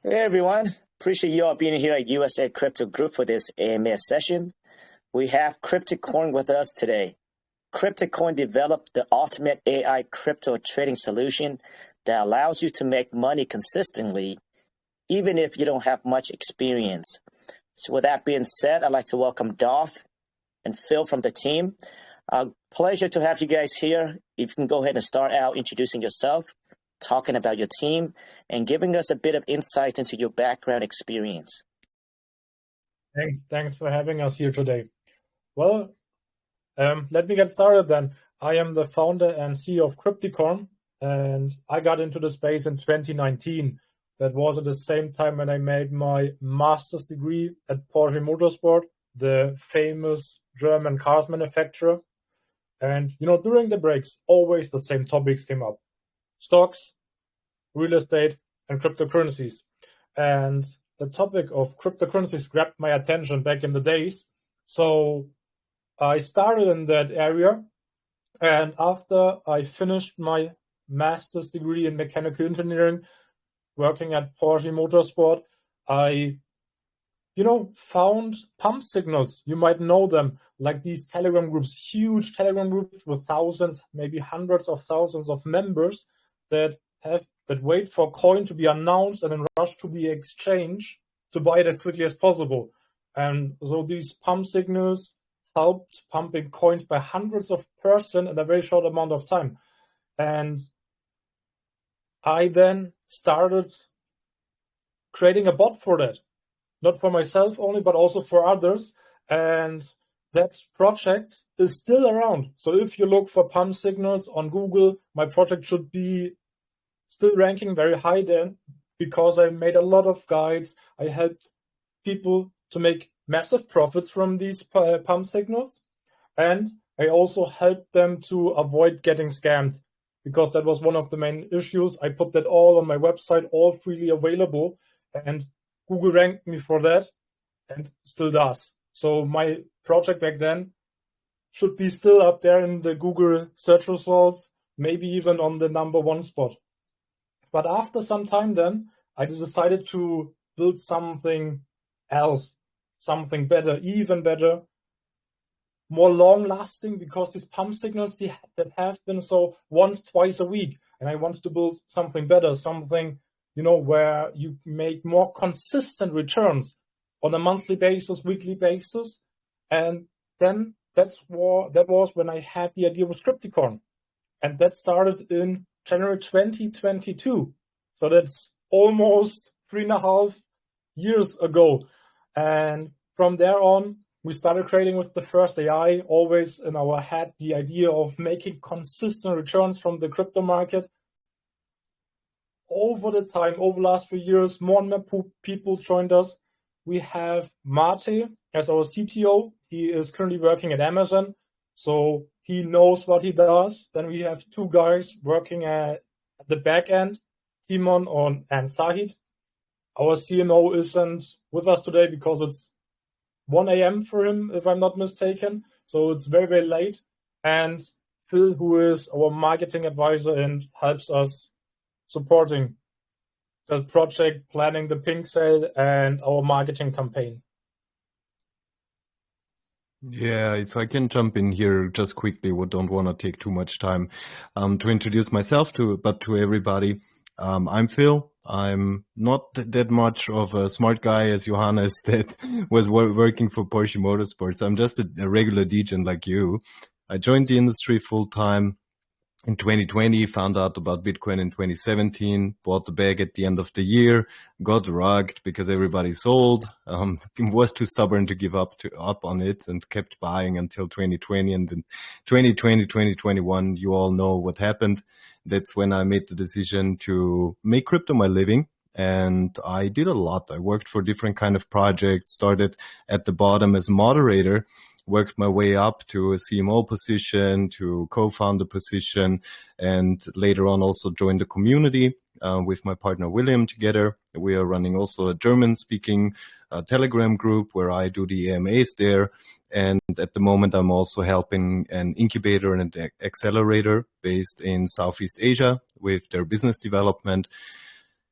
Hey everyone, appreciate you all being here at USA Crypto Group for this AMA session. We have Crypticorn with us today. Crypticorn developed the ultimate AI crypto trading solution that allows you to make money consistently, even if you don't have much experience. So with that being said, I'd like to welcome Darth and Phil from the team. Pleasure to have you guys here. If you can go ahead and start out introducing yourself, talking about your team, and giving us a bit of insight into your background experience. Thanks for having us here today. Well, let me get started then. I am the founder and CEO of Crypticorn, and I got into the space in 2019. That was at the same time when I made my master's degree at Porsche Motorsport, the famous German cars manufacturer. And, during the breaks, always the same topics came up: stocks, real estate, and cryptocurrencies. And the topic of cryptocurrencies grabbed my attention back in the days. So I started in that area. And after I finished my master's degree in mechanical engineering, working at Porsche Motorsport, I found pump signals. You might know them, like these Telegram groups, huge Telegram groups with thousands, maybe hundreds of thousands of members that wait for coin to be announced and then rush to the exchange to buy it as quickly as possible. And so these pump signals helped pumping coins by hundreds of percent in a very short amount of time. And I then started creating a bot for that. Not for myself only, but also for others. And that project is still around. So if you look for pump signals on Google, my project should be still ranking very high then, because I made a lot of guides. I helped people to make massive profits from these pump signals. And I also helped them to avoid getting scammed, because that was one of the main issues. I put that all on my website, all freely available. And Google ranked me for that and still does. So my project back then should be still up there in the Google search results, maybe even on the #1 spot. But after some time then, I decided to build something else, something better, even better, more long-lasting, because these pump signals that have been so once, twice a week. And I wanted to build something better, something where you make more consistent returns on a monthly basis, weekly basis. And then that was when I had the idea with Crypticorn. And that started in January 2022. So that's almost 3.5 years ago. And from there on, we started creating with the first AI, always in our head, the idea of making consistent returns from the crypto market. Over the last few years, more and more people joined us. We have Mate as our CTO. He is currently working at Amazon, so he knows what he does. Then we have 2 guys working at the back end, Timon and Sahid. Our CMO isn't with us today because it's 1 a.m. for him, if I'm not mistaken. So it's very, very late. And Phil, who is our marketing advisor and helps us supporting the project, planning the PinkSale and our marketing campaign. Yeah, if I can jump in here just quickly, we don't want to take too much time to introduce myself to everybody. I'm Phil. I'm not that much of a smart guy as Johannes that was working for Porsche Motorsports. I'm just a regular degen like you. I joined the industry full time in 2020, found out about Bitcoin in 2017, bought the bag at the end of the year, got rugged because everybody sold, was too stubborn to give up on it and kept buying until 2020. And in 2020, 2021, you all know what happened. That's when I made the decision to make crypto my living. And I did a lot. I worked for different kind of projects, started at the bottom as a moderator, worked my way up to a CMO position, to co-founder position, and later on also joined the community with my partner William together. We are running also a German-speaking Telegram group where I do the AMAs there. And at the moment, I'm also helping an incubator and an accelerator based in Southeast Asia with their business development.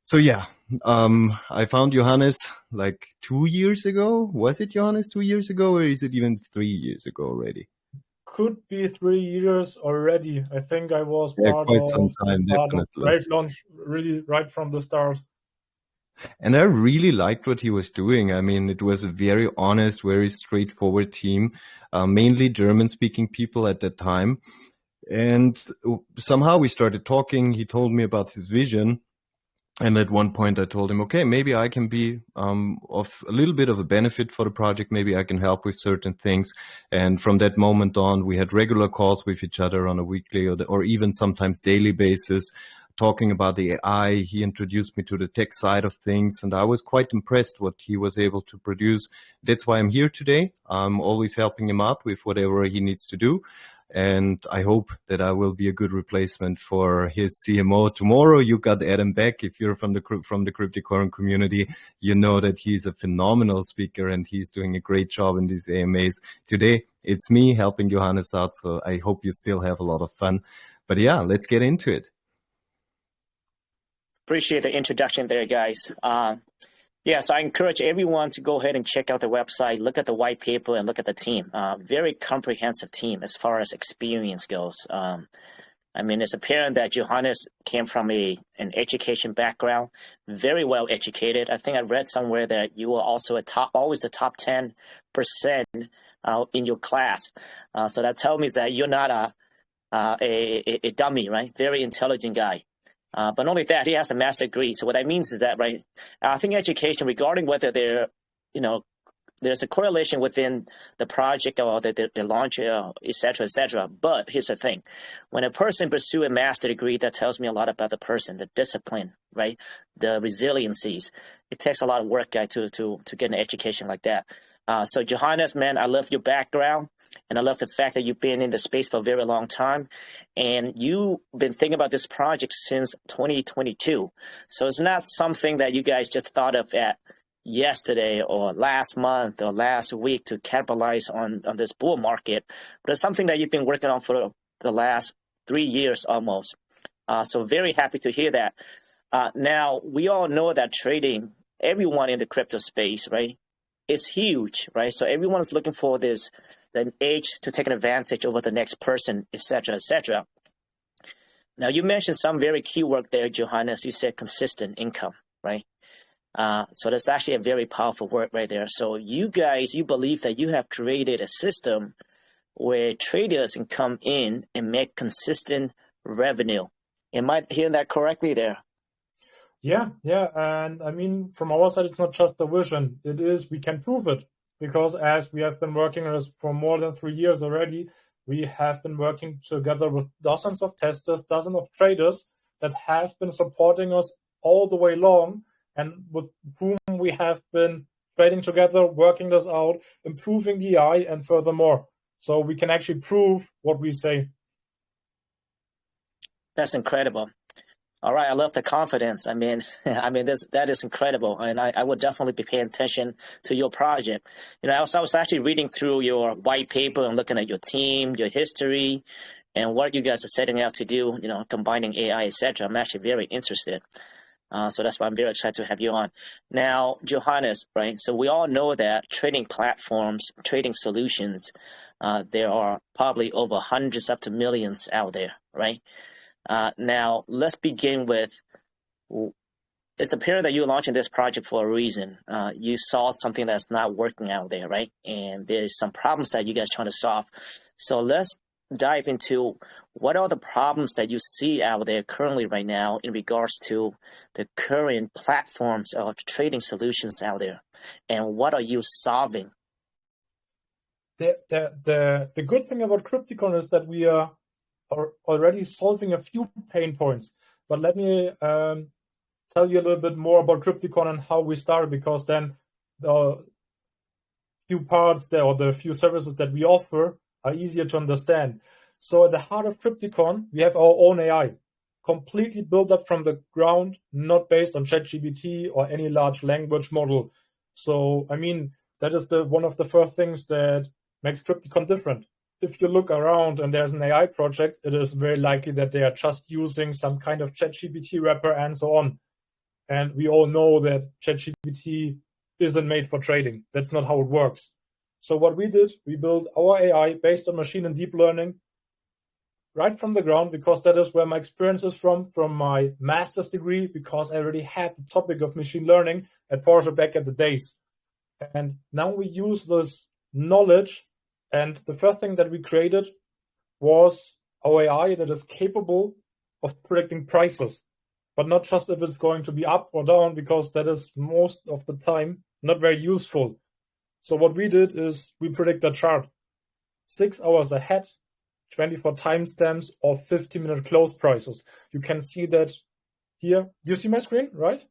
So yeah, I found Johannes like 2 years ago. Was it Johannes 2 years ago, or is it even 3 years ago already? Could be 3 years already. I think I was part Quite some of time, definitely. Fairlaunch really right from the start. And I really liked what he was doing. I mean, it was a very honest, very straightforward team, mainly German-speaking people at that time. And somehow we started talking. He told me about his vision. And at one point I told him, okay, maybe I can be of a little bit of a benefit for the project. Maybe I can help with certain things. And from that moment on, we had regular calls with each other on a weekly or even sometimes daily basis, talking about the AI. He introduced me to the tech side of things, and I was quite impressed what he was able to produce. That's why I'm here today. I'm always helping him out with whatever he needs to do. And I hope that I will be a good replacement for his CMO tomorrow. You got Adam back. If you're from the Crypticorn community, you know that he's a phenomenal speaker and he's doing a great job in these AMAs. Today, it's me helping Johannes out. So I hope you still have a lot of fun. But yeah, let's get into it. Appreciate the introduction there, guys. Yeah, so I encourage everyone to go ahead and check out the website, look at the white paper, and look at the team. Very comprehensive team as far as experience goes. I mean, it's apparent that Johannes came from an education background, very well educated. I think I read somewhere that you were also always the top 10% in your class. So that tells me that you're not a dummy, right? Very intelligent guy. But not only that, he has a master's degree. So what that means is that, right, I think education regarding whether there's a correlation within the project or the launch, et cetera. But here's the thing. When a person pursues a master's degree, that tells me a lot about the person, the discipline, right, the resiliencies. It takes a lot of work, guy, to get an education like that. So Johannes, man, I love your background. And I love the fact that you've been in the space for a very long time. And you've been thinking about this project since 2022. So it's not something that you guys just thought of at yesterday or last month or last week to capitalize on this bull market. But it's something that you've been working on for the last 3 years almost. So very happy to hear that. Now, we all know that trading, everyone in the crypto space, right, is huge, right? So everyone's looking for an edge to take an advantage over the next person, et cetera, et cetera. Now, you mentioned some very key work there, Johannes. You said consistent income, right? So that's actually a very powerful word right there. So you guys, you believe that you have created a system where traders can come in and make consistent revenue. Am I hearing that correctly there? Yeah. And I mean, from our side, it's not just a vision. It is, we can prove it. Because as we have been working on this for more than 3 years already, we have been working together with dozens of testers, dozens of traders that have been supporting us all the way long, and with whom we have been trading together, working this out, improving the AI, and furthermore. So we can actually prove what we say. That's incredible. All right, I love the confidence. I mean, that is incredible, and I would definitely be paying attention to your project. I was actually reading through your white paper and looking at your team, your history, and what you guys are setting out to do. Combining AI, etc. I'm actually very interested. So that's why I'm very excited to have you on. Now, Johannes, right? So we all know that trading platforms, trading solutions, there are probably over hundreds up to millions out there, right? Now, let's begin with, it's apparent that you're launching this project for a reason. You saw something that's not working out there, right? And there's some problems that you guys are trying to solve. So let's dive into what are the problems that you see out there currently right now in regards to the current platforms or trading solutions out there, and what are you solving? The good thing about Crypticon is that we are already solving a few pain points. But let me tell you a little bit more about Crypticon and how we started, because then the few parts there, or the few services that we offer, are easier to understand. So at the heart of Crypticon, we have our own AI, completely built up from the ground, not based on ChatGPT or any large language model. So, I mean, that is one of the first things that makes Crypticon different. If you look around and there's an AI project, it is very likely that they are just using some kind of ChatGPT wrapper and so on. And we all know that ChatGPT isn't made for trading. That's not how it works. So what we did, we built our AI based on machine and deep learning right from the ground, because that is where my experience is from my master's degree, because I already had the topic of machine learning at Porsche back at the days. And now we use this knowledge, and the first thing that we created was our AI that is capable of predicting prices, but not just if it's going to be up or down, because that is most of the time not very useful. So what we did is we predict a chart 6 hours ahead, 24 timestamps, or 50-minute close prices. You can see that here. You see my screen, right?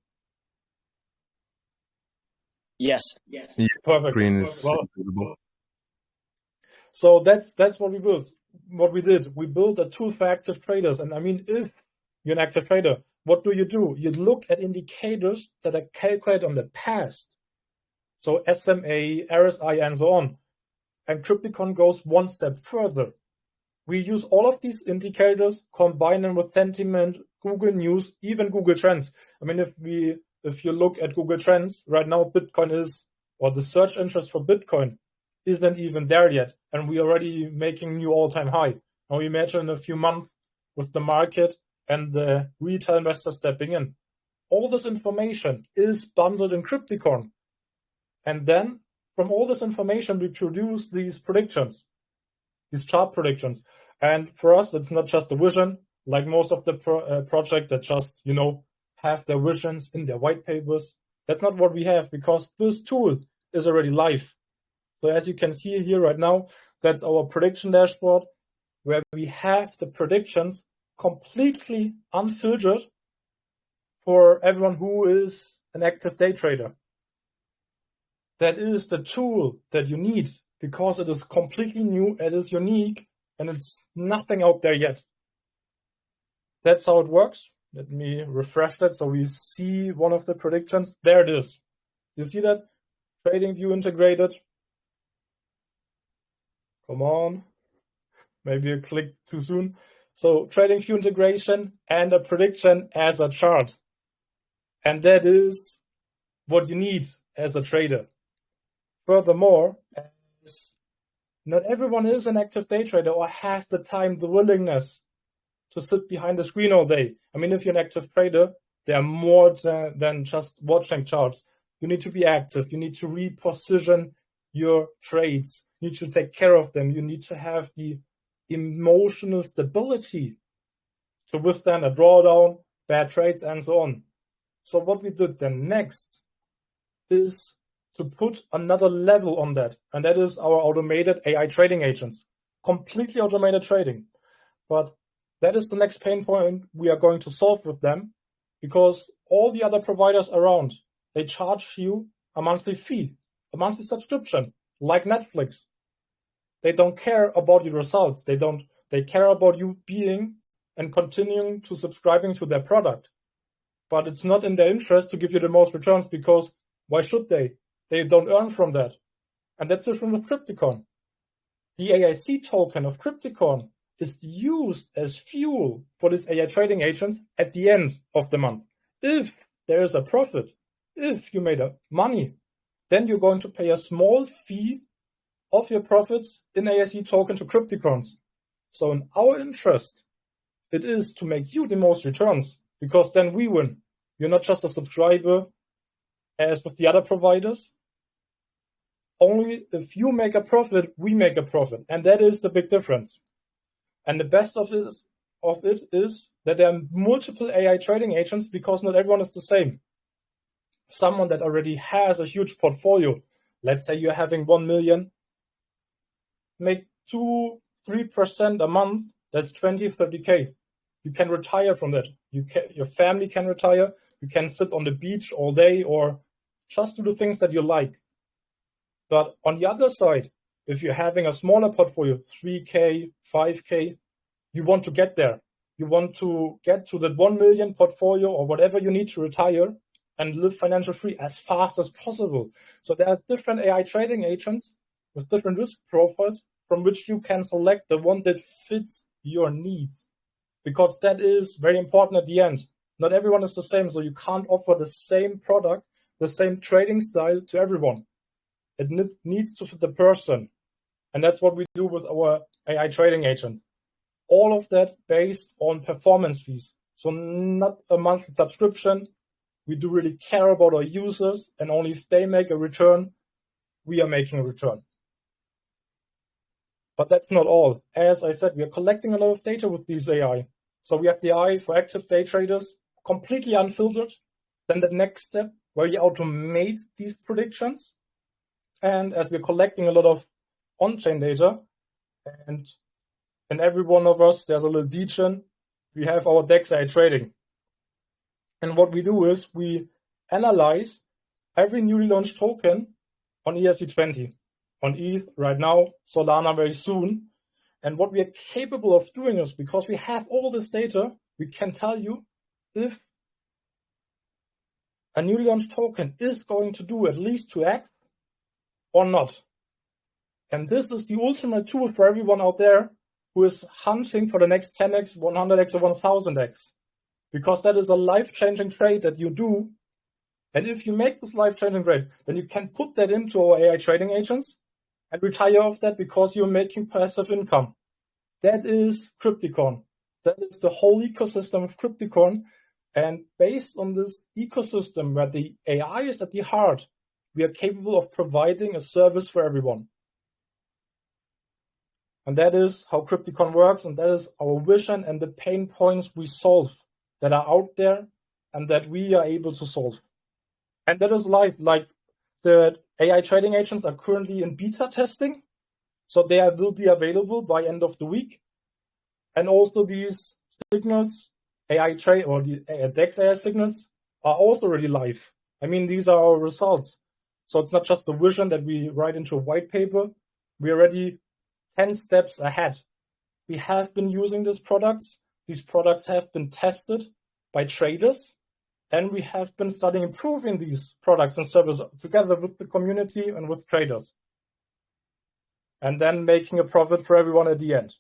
Yes. Yeah, Perfect. screen is available. So that's what we built. What we did, we built a tool for active traders. And I mean, if you're an active trader, what do? You look at indicators that are calculated on the past. So SMA, RSI, and so on. And Crypticon goes one step further. We use all of these indicators, combine them with sentiment, Google News, even Google Trends. I mean, if you look at Google Trends, right now Bitcoin is, or the search interest for Bitcoin isn't even there yet. And we're already making new all-time high. Now imagine in a few months with the market and the retail investors stepping in. All this information is bundled in Crypticorn. And then from all this information, we produce these predictions, these chart predictions. And for us, it's not just a vision, like most of the projects that just, have their visions in their white papers. That's not what we have, because this tool is already live. So as you can see here right now, that's our prediction dashboard, where we have the predictions completely unfiltered for everyone who is an active day trader. That is the tool that you need, because it is completely new, it is unique, and it's nothing out there yet. That's how it works. Let me refresh that so we see one of the predictions. There it is. You see that? TradingView integrated. Come on. Maybe I clicked too soon. So TradingView integration and a prediction as a chart. And that is what you need as a trader. Furthermore, as not everyone is an active day trader or has the time, the willingness to sit behind the screen all day. I mean, if you're an active trader, there are more than just watching charts. You need to be active. You need to reposition your trades. You need to take care of them. You need to have the emotional stability to withstand a drawdown, bad trades, and so on. So what we did then next is to put another level on that. And that is our automated AI trading agents. Completely automated trading. But that is the next pain point we are going to solve with them, because all the other providers around, they charge you a monthly fee, a monthly subscription, like Netflix. They don't care about your results. They care about you being and continuing to subscribing to their product. But it's not in their interest to give you the most returns, because why should they? They don't earn from that. And that's different with Crypticon. The AIC token of Crypticon is used as fuel for these AI trading agents at the end of the month. If there is a profit, if you made money, then you're going to pay a small fee of your profits in AIC token to Crypticons. So in our interest, it is to make you the most returns, because then we win. You're not just a subscriber as with the other providers. Only if you make a profit, we make a profit. And that is the big difference. And the best of it is that there are multiple AI trading agents, because not everyone is the same. Someone that already has a huge portfolio, let's say you're having 1 million, make 2-3% a month, that's 20-30K. You can retire from that. Your family can retire. You can sit on the beach all day or just do the things that you like. But on the other side, if you're having a smaller portfolio, 3K, 5K, you want to get there. You want to get to that 1 million portfolio or whatever you need to retire and live financial free as fast as possible. So there are different AI trading agents with different risk profiles from which you can select the one that fits your needs, because that is very important at the end. Not everyone is the same, so you can't offer the same product, the same trading style to everyone. It needs to fit the person. And that's what we do with our AI trading agent. All of that based on performance fees. So not a monthly subscription. We do really care about our users, and only if they make a return, we are making a return. But that's not all. As I said, we are collecting a lot of data with these AI. So we have the AI for active day traders, completely unfiltered. Then the next step, where you automate these predictions. And as we're collecting a lot of on-chain data, and in every one of us, there's a little degen, we have our DEX AI trading. And what we do is we analyze every newly launched token on ERC20, on ETH right now, Solana very soon. And what we are capable of doing is, because we have all this data, we can tell you if a newly launched token is going to do at least 2x or not. And this is the ultimate tool for everyone out there who is hunting for the next 10x, 100x, or 1000x. Because that is a life-changing trade that you do. And if you make this life-changing trade, then you can put that into our AI trading agents and retire off that because you're making passive income. That is Crypticorn. That is the whole ecosystem of Crypticorn. And based on this ecosystem where the AI is at the heart, we are capable of providing a service for everyone. And that is how Crypticorn works, and that is our vision and the pain points we solve that are out there and that we are able to solve. And that is live. Like the AI trading agents are currently in beta testing, so they will be available by end of the week. And also these signals, AI trade or the DEX AI signals are also already live. I mean, these are our results. So it's not just the vision that we write into a white paper. We're already 10 steps ahead. We have been using these products. These products have been tested by traders, and we have been studying improving these products and services together with the community and with traders, and then making a profit for everyone at the end.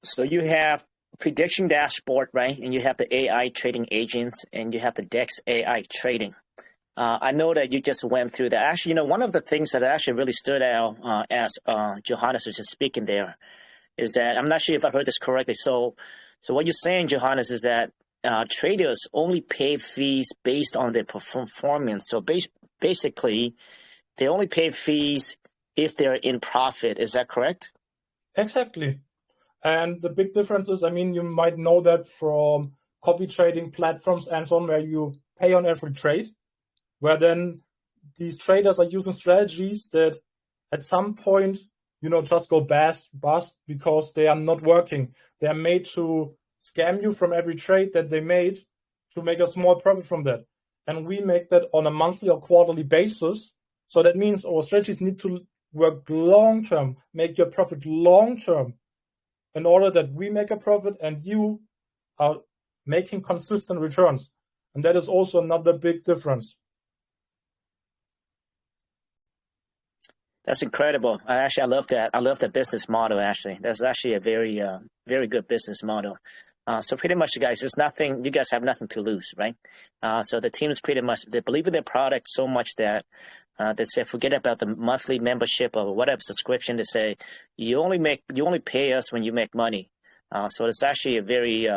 So you have prediction dashboard, right? And you have the AI trading agents, and you have the DEX AI trading. I know that you just went through that. Actually, one of the things that actually really stood out as Johannes was just speaking there is that, I'm not sure if I heard this correctly. So what you're saying, Johannes, is that traders only pay fees based on their performance. So basically, they only pay fees if they're in profit. Is that correct? Exactly. And the big difference is, I mean, you might know that from copy trading platforms and so on, where you pay on every trade, where then these traders are using strategies that at some point, just go bust because they are not working. They are made to scam you from every trade that they made to make a small profit from that. And we make that on a monthly or quarterly basis. So that means our strategies need to work long-term, make your profit long-term, in order that we make a profit and you are making consistent returns. And that is also another big difference. That's incredible. I love that. I love the business model, actually. That's actually a very, very good business model. So pretty much, guys, you guys have nothing to lose, right? So the team is pretty much, they believe in their product so much that they say, forget about the monthly membership or whatever subscription. They say, you only pay us when you make money. So it's actually a very,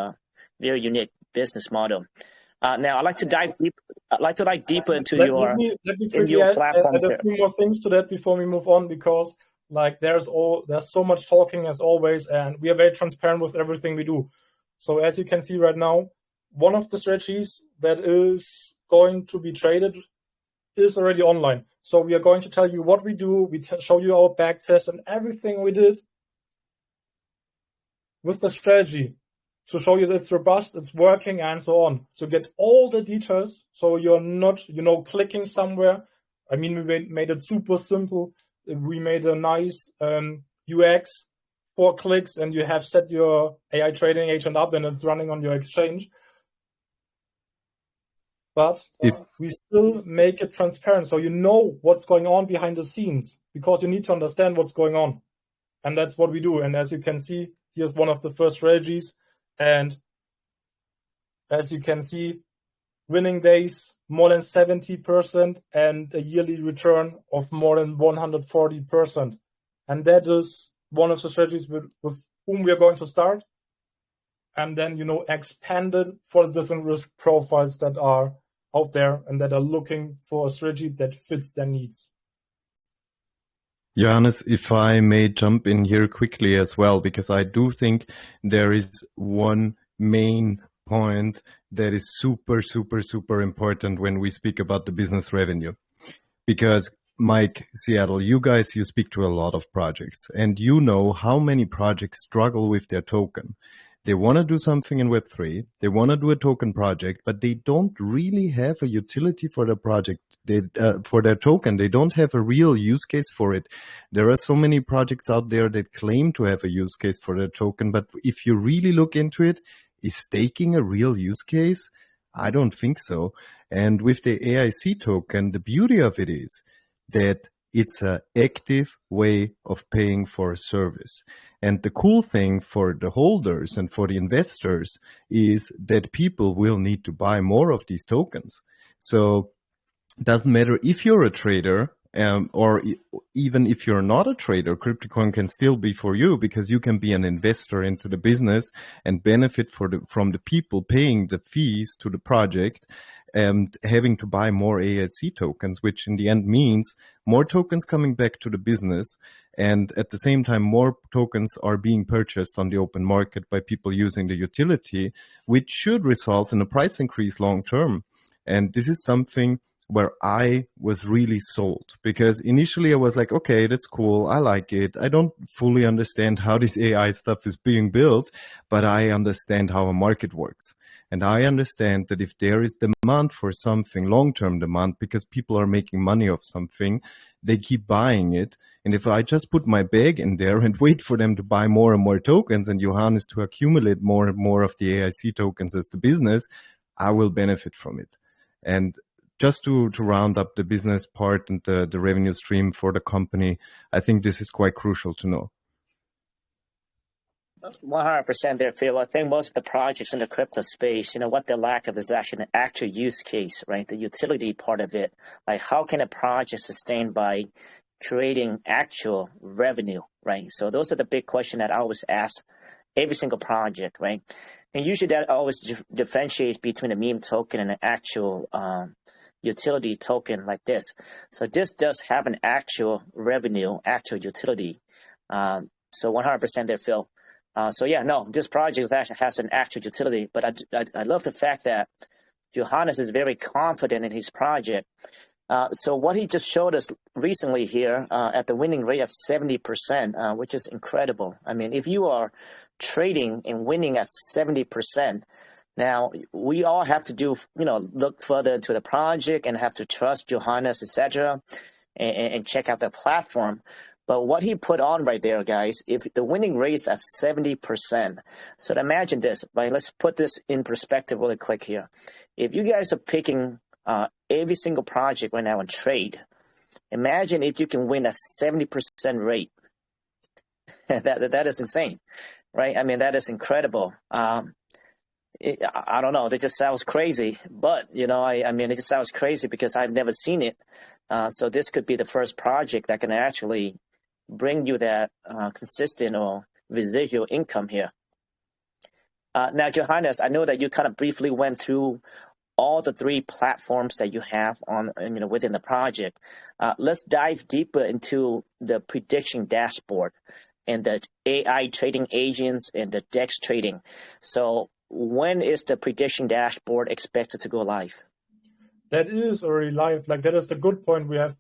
very unique business model. Now, I'd like to dive deep. I'd like to dive deeper into let your me quickly add platforms. A few more things to that before we move on, because there's so much talking as always, and we are very transparent with everything we do. So as you can see right now, one of the strategies that is going to be traded is already online. So we are going to tell you what we do. We show you our back test and everything we did with the strategy to show you that it's robust, it's working, and so on. So get all the details, so you're not, clicking somewhere. I mean, we made it super simple. We made a nice UX, 4 clicks, and you have set your AI trading agent up, and it's running on your exchange. But we still make it transparent, so you know what's going on behind the scenes, because you need to understand what's going on. And that's what we do. And as you can see here's one of the first strategies. And as you can see, winning days, more than 70%, and a yearly return of more than 140%. And that is one of the strategies with whom we are going to start. And then, expand it for the different risk profiles that are out there and that are looking for a strategy that fits their needs. Johannes, if I may jump in here quickly as well, because I do think there is one main point that is super, super, super important when we speak about the business revenue. Because Mike, Seattle, you speak to a lot of projects, and you know how many projects struggle with their token. They want to do something in Web3, they want to do a token project, but they don't really have a utility for the project, for their token. They don't have a real use case for it. There are so many projects out there that claim to have a use case for their token, but if you really look into it, is staking a real use case? I don't think so. And with the AIC token, the beauty of it is that it's an active way of paying for a service. And the cool thing for the holders and for the investors is that people will need to buy more of these tokens. So it doesn't matter if you're a trader or even if you're not a trader, Crypticorn can still be for you, because you can be an investor into the business and benefit from the people paying the fees to the project and having to buy more AIC tokens, which in the end means more tokens coming back to the business. And at the same time, more tokens are being purchased on the open market by people using the utility, which should result in a price increase long term. And this is something where I was really sold, because initially I was like, okay, that's cool. I like it. I don't fully understand how this AI stuff is being built, but I understand how a market works. And I understand that if there is demand for something, long-term demand, because people are making money off something, they keep buying it. And if I just put my bag in there and wait for them to buy more and more tokens and Johannes to accumulate more and more of the AIC tokens as the business, I will benefit from it. And just to round up the business part and the revenue stream for the company, I think this is quite crucial to know. 100% there, Phil. I think most of the projects in the crypto space, what they lack of is actually an actual use case, right? The utility part of it. Like, how can a project sustain by creating actual revenue, right? So those are the big questions that I always ask every single project, right? And usually that always differentiates between a meme token and an actual utility token like this. So this does have an actual revenue, actual utility. So 100% there, Phil. This project actually has an actual utility, but I love the fact that Johannes is very confident in his project. So what he just showed us recently here at the winning rate of 70%, which is incredible. I mean, if you are trading and winning at 70%, now we all have to do, look further into the project and have to trust Johannes, etc., and check out the platform. But what he put on right there, guys, if the winning rate is at 70%, so imagine this, right? Let's put this in perspective really quick here. If you guys are picking every single project right now and trade, imagine if you can win a 70% rate. that is insane, right? I mean, that is incredible. I don't know. That just sounds crazy, but it just sounds crazy because I've never seen it. So this could be the first project that can actually bring you that consistent or residual income here. Now, Johannes, I know that you kind of briefly went through all the three platforms that you have on, within the project. Let's dive deeper into the prediction dashboard and the AI trading agents and the DEX trading. So when is the prediction dashboard expected to go live? That is already live. Like, that is the good point. We are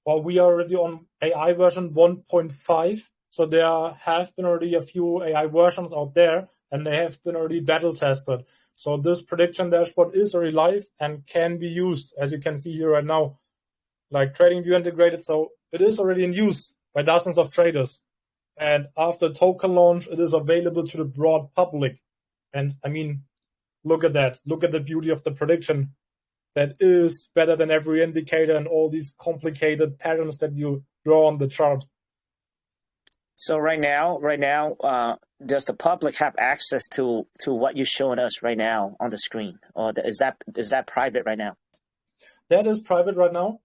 already on AI version 1.5. So there have been already a few AI versions out there, and they have been already battle tested. So this prediction dashboard is already live and can be used, as you can see here right now, like TradingView integrated. So it is already in use by dozens of traders. And after token launch, it is available to the broad public. And I mean, look at that. Look at the beauty of the prediction. That is better than every indicator and all these complicated patterns that you draw on the chart. So right now, does the public have access to what you're showing us right now on the screen, or is that private right now? That is private right now.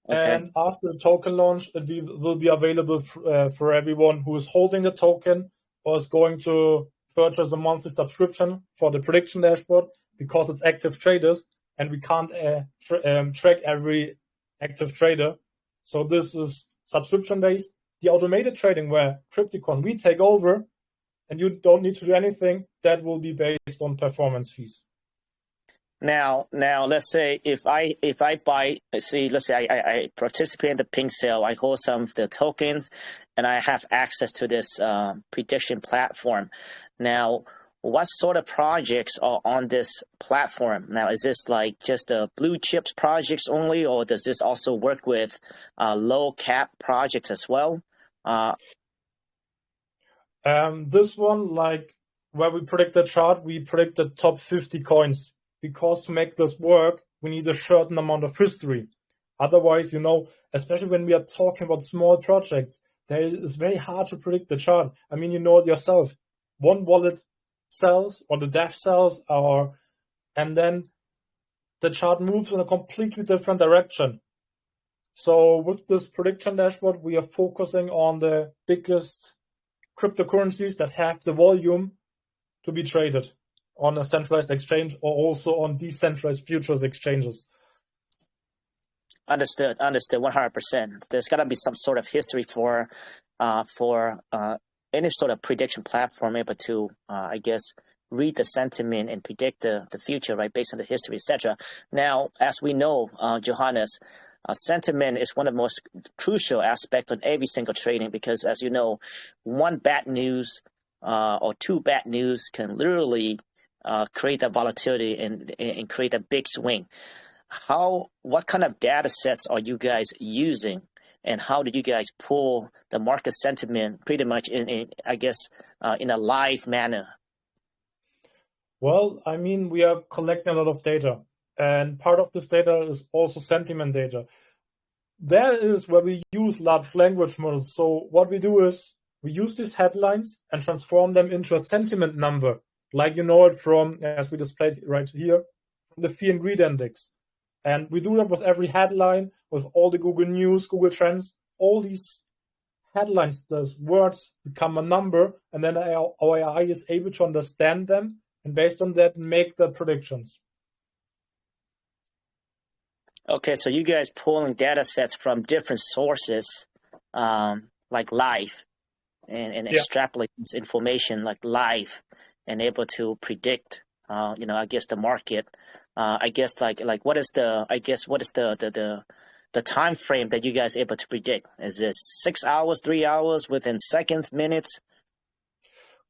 Okay. And after the token launch, it will be available for everyone who is holding the token or is going to purchase a monthly subscription for the prediction dashboard, because it's active traders and we can't track every active trader. So this is subscription based. The automated trading, where Crypticorn we take over and you don't need to do anything, that will be based on performance fees. Now, let's say if I buy, let's say I participate in the PinkSale, I hold some of the tokens, and I have access to this prediction platform. Now, what sort of projects are on this platform? Now, is this like just the blue chips projects only, or does this also work with low cap projects as well? This one, like where we predict the chart, we predict the top 50 coins, because to make this work, we need a certain amount of history. Otherwise, especially when we are talking about small projects, it's very hard to predict the chart. I mean, you know it yourself. One wallet sells, or the DEF sells, and then the chart moves in a completely different direction. So with this prediction dashboard, we are focusing on the biggest cryptocurrencies that have the volume to be traded on a centralized exchange, or also on decentralized futures exchanges. Understood. 100%. There's got to be some sort of history for any sort of prediction platform able to, I guess, read the sentiment and predict the future, right, based on the history, etc. Now, as we know, Johannes, sentiment is one of the most crucial aspects of every single trading, because, as you know, one bad news or two bad news can literally create that volatility and create a big swing. What kind of data sets are you guys using, and how do you guys pull the market sentiment pretty much in a live manner? Well, I mean, we are collecting a lot of data, and part of this data is also sentiment data. That is where we use large language models. So what we do is we use these headlines and transform them into a sentiment number, like you know it from, as we displayed right here, from the Fear and Greed Index. And we do that with every headline, with all the Google News, Google Trends, all these headlines, those words become a number, and then our AI is able to understand them, and based on that, make the predictions. Okay, so you guys pulling data sets from different sources, like live, and extrapolate this information like live, and able to predict, I guess the market. I guess like what is the time frame that you guys are able to predict? Is it 6 hours, 3 hours, within seconds, minutes?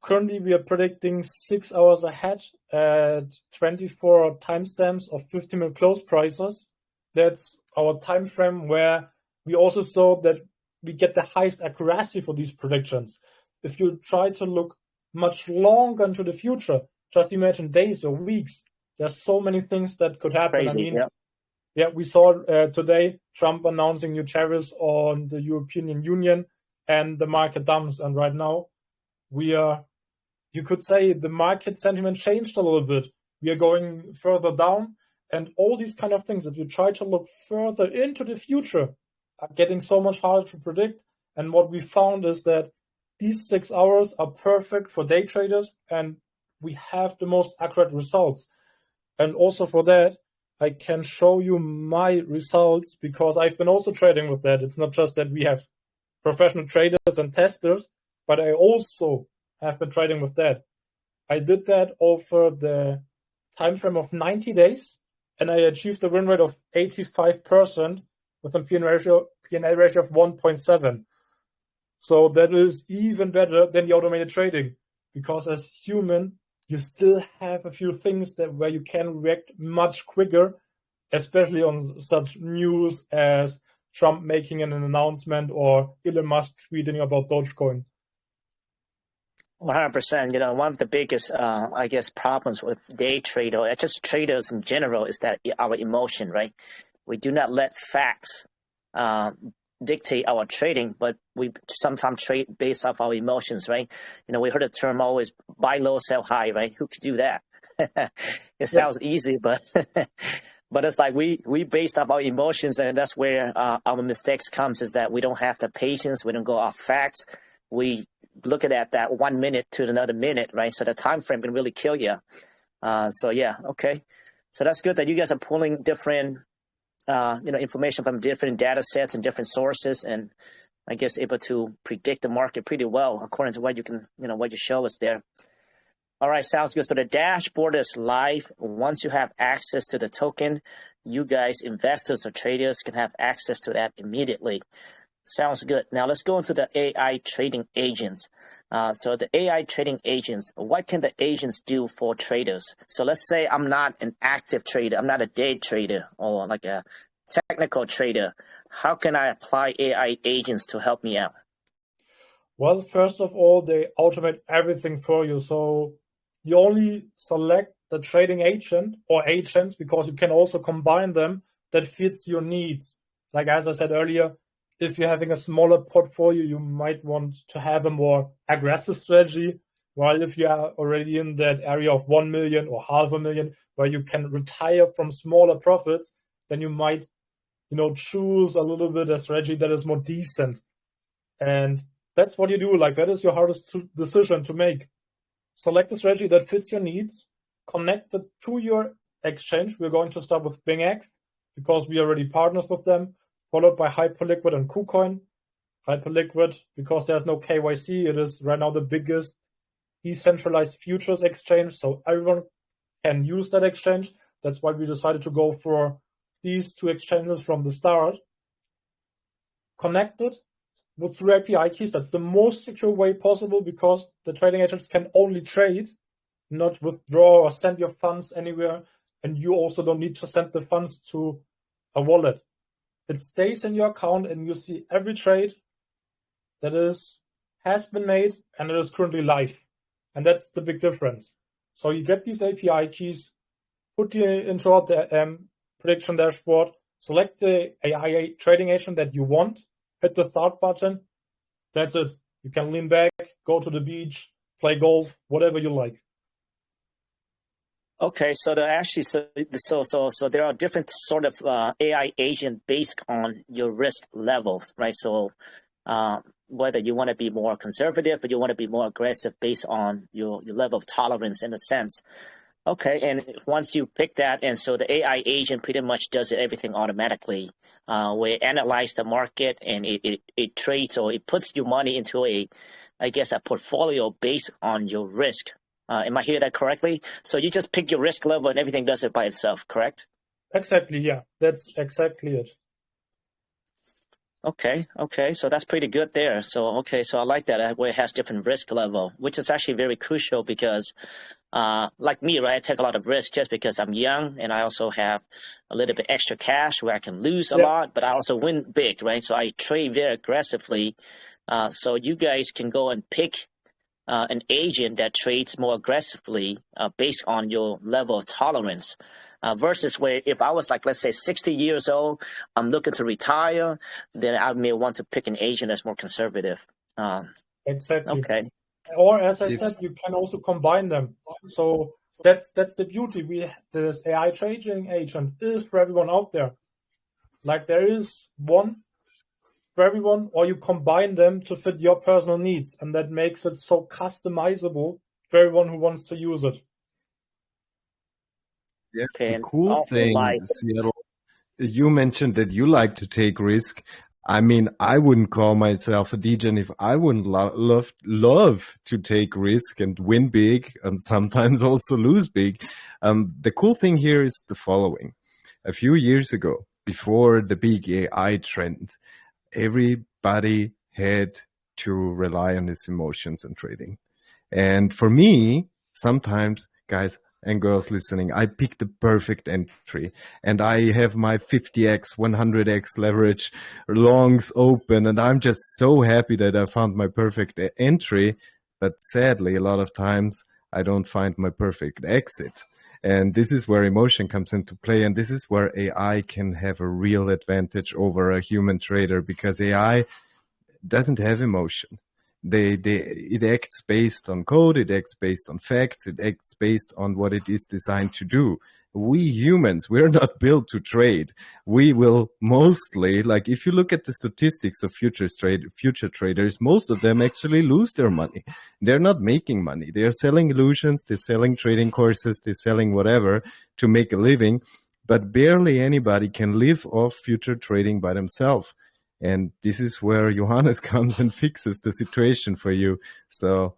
Currently, we are predicting 6 hours ahead at 24 timestamps of 50-minute close prices. That's our time frame, where we also saw that we get the highest accuracy for these predictions. If you try to look much longer into the future, just imagine days or weeks. There's so many things that could happen. Crazy, I mean, we saw today Trump announcing new tariffs on the European Union, and the market dumps. And right now, you could say the market sentiment changed a little bit. We are going further down, and all these kind of things, if you try to look further into the future, are getting so much harder to predict. And what we found is that these 6 hours are perfect for day traders, and we have the most accurate results. And also for that, I can show you my results, because I've been also trading with that. It's not just that we have professional traders and testers, but I also have been trading with that. I did that over the time frame of 90 days, and I achieved a win rate of 85% with a P&L ratio of 1.7. So that is even better than the automated trading, because as human, you still have a few things where you can react much quicker, especially on such news as Trump making an announcement or Elon Musk tweeting about Dogecoin. 100%. One of the biggest, problems with day trader, or just traders in general, is that our emotion, right? We do not let facts dictate our trading, but we sometimes trade based off our emotions, right? We heard the term always buy low, sell high, right? Who could do that? It sounds easy, but but it's like we based off our emotions, and that's where our mistakes comes, is that we don't have the patience, we don't go off facts, we looking at that 1 minute to another minute, right? So the time frame can really kill you. So yeah, okay. So that's good that you guys are pulling different information from different data sets and different sources, and I guess able to predict the market pretty well according to what you can, what you show us there. All right, sounds good. So the dashboard is live. Once you have access to the token, you guys, investors or traders, can have access to that immediately. Sounds good. Now let's go into the AI trading agents. So the AI trading agents, what can the agents do for traders? So let's say I'm not an active trader, I'm not a day trader or like a technical trader. How can I apply AI agents to help me out? Well, first of all, they automate everything for you. So you only select the trading agent or agents, because you can also combine them, that fits your needs. Like as I said earlier, if you're having a smaller portfolio, you might want to have a more aggressive strategy. While if you are already in that area of 1 million or 500,000, where you can retire from smaller profits, then you might, choose a little bit a strategy that is more decent. And that's what you do. Like, that is your hardest decision to make. Select a strategy that fits your needs, connect it to your exchange. We're going to start with BingX because we are already partners with them, followed by Hyperliquid and KuCoin. Hyperliquid, because there's no KYC, it is right now the biggest decentralized futures exchange, so everyone can use that exchange. That's why we decided to go for these two exchanges from the start. Connected with through API keys. That's the most secure way possible, because the trading agents can only trade, not withdraw or send your funds anywhere. And you also don't need to send the funds to a wallet. It stays in your account and you see every trade that has been made and it is currently live. And that's the big difference. So you get these API keys, put it into the prediction dashboard, select the AI trading agent that you want, hit the start button. That's it. You can lean back, go to the beach, play golf, whatever you like. Okay, so there are different sort of AI agent based on your risk levels, right? So whether you want to be more conservative or you want to be more aggressive based on your level of tolerance, in a sense. Okay, and once you pick that, and so the AI agent pretty much does everything automatically. We analyze the market and it trades, or it puts your money into a portfolio based on your risk. Am I hearing that correctly? So you just pick your risk level and everything does it by itself, correct? Exactly, yeah. That's exactly it. Okay. So that's pretty good there. So, so I like that, where it has different risk level, which is actually very crucial because like me, right, I take a lot of risk just because I'm young and I also have a little bit extra cash where I can lose a lot, but I also win big, right? So I trade very aggressively. So you guys can go and pick an agent that trades more aggressively based on your level of tolerance. Versus where if I was like, let's say 60 years old, I'm looking to retire, then I may want to pick an agent that's more conservative. Exactly. Okay. Or as I said, you can also combine them. So that's the beauty. This AI trading agent is for everyone out there. Like, there is one for everyone, or you combine them to fit your personal needs, and that makes it so customizable for everyone who wants to use it. Yeah, the cool thing, Seattle, you mentioned that you like to take risk. I mean, I wouldn't call myself a DJ if I wouldn't love to take risk and win big and sometimes also lose big. The cool thing here is the following. A few years ago, before the big AI trend, everybody had to rely on his emotions and trading. And for me, sometimes, guys and girls listening, I pick the perfect entry and I have my 50x, 100x leverage longs open. And I'm just so happy that I found my perfect entry. But sadly, a lot of times I don't find my perfect exit. And this is where emotion comes into play. And this is where AI can have a real advantage over a human trader, because AI doesn't have emotion. It acts based on code, it acts based on facts, it acts based on what it is designed to do. We humans, we're not built to trade. We will mostly, like if you look at the statistics of future traders, most of them actually lose their money. They're not making money. They are selling illusions, they're selling trading courses, they're selling whatever to make a living, but barely anybody can live off future trading by themselves. And this is where Johannes comes and fixes the situation for you. So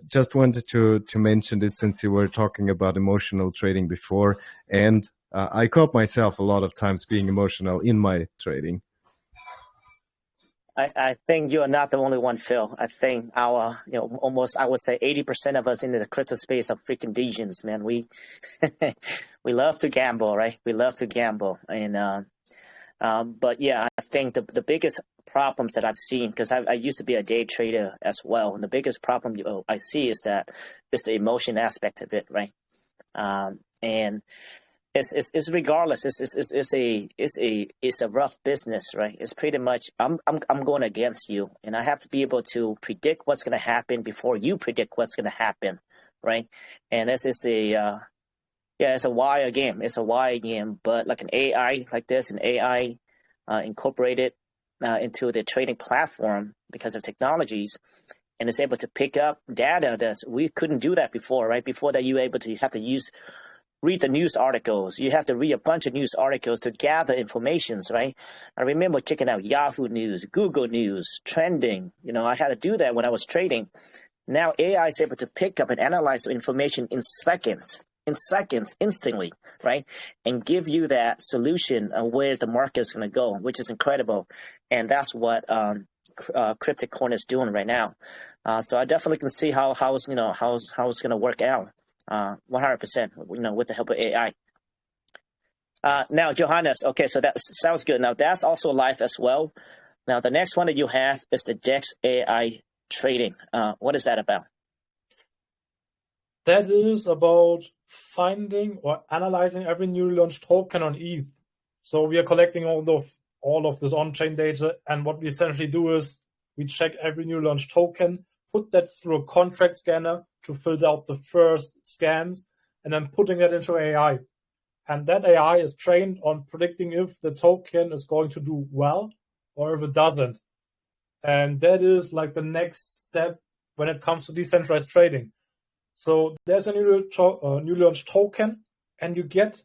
just wanted to mention this, since you were talking about emotional trading before. And I caught myself a lot of times being emotional in my trading. I think you are not the only one, Phil. I think our, almost, I would say 80% of us in the crypto space are freaking degens, man. We love to gamble, right? We love to gamble. And but yeah, I think the biggest problems that I've seen, because I used to be a day trader as well, and the biggest problem I see is the emotion aspect of it, right? And it's regardless. It's a rough business, right? It's pretty much I'm going against you, and I have to be able to predict what's going to happen before you predict what's going to happen, right? And this is it's a wire game. It's a wire game, but like an AI like this, an AI incorporated into the trading platform because of technologies, and it's able to pick up data that we couldn't do that before, right? Before that, you have to read the news articles. You have to read a bunch of news articles to gather informations, right? I remember checking out Yahoo News, Google News, trending. I had to do that when I was trading. Now AI is able to pick up and analyze the information in seconds, instantly, right? And give you that solution of where the market is going to go, which is incredible. And that's what Crypticorn is doing right now. So I definitely can see how it's going to work out 100%, with the help of AI. Now, Johannes, okay, so that sounds good. Now, that's also live as well. Now, the next one that you have is the DEX AI trading. What is that about? That is about finding or analyzing every newly launched token on ETH. So we are collecting all of this on-chain data, and what we essentially do is we check every new launched token, put that through a contract scanner to filter out the first scams, and then putting that into AI. And that AI is trained on predicting if the token is going to do well or if it doesn't. And that is like the next step when it comes to decentralized trading. So there's a new launched token, and you get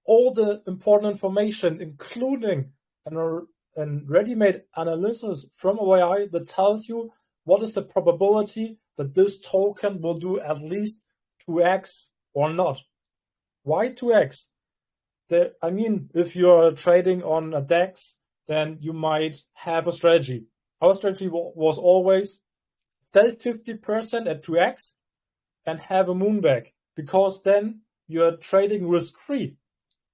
all the important information, including a ready-made analysis from AI that tells you what is the probability that this token will do at least 2x or not. Why 2x? If you're trading on a DEX, then you might have a strategy. Our strategy was always sell 50% at 2x and have a moonback, because then you're trading risk-free.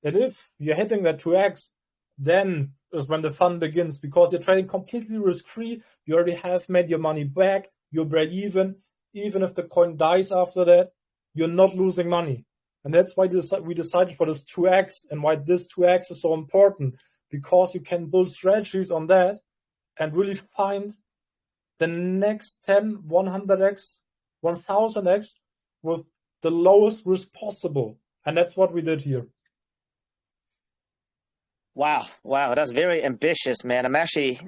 And if you're hitting that 2x, then is when the fun begins, because you're trading completely risk-free. You already have made your money back. You're break even. Even if the coin dies after that, you're not losing money. And that's why we decided for this 2x, and why this 2x is so important, because you can build strategies on that and really find the next 10, 100x, 1000x with the lowest risk possible. And that's what we did here. Wow, that's very ambitious, man. I'm actually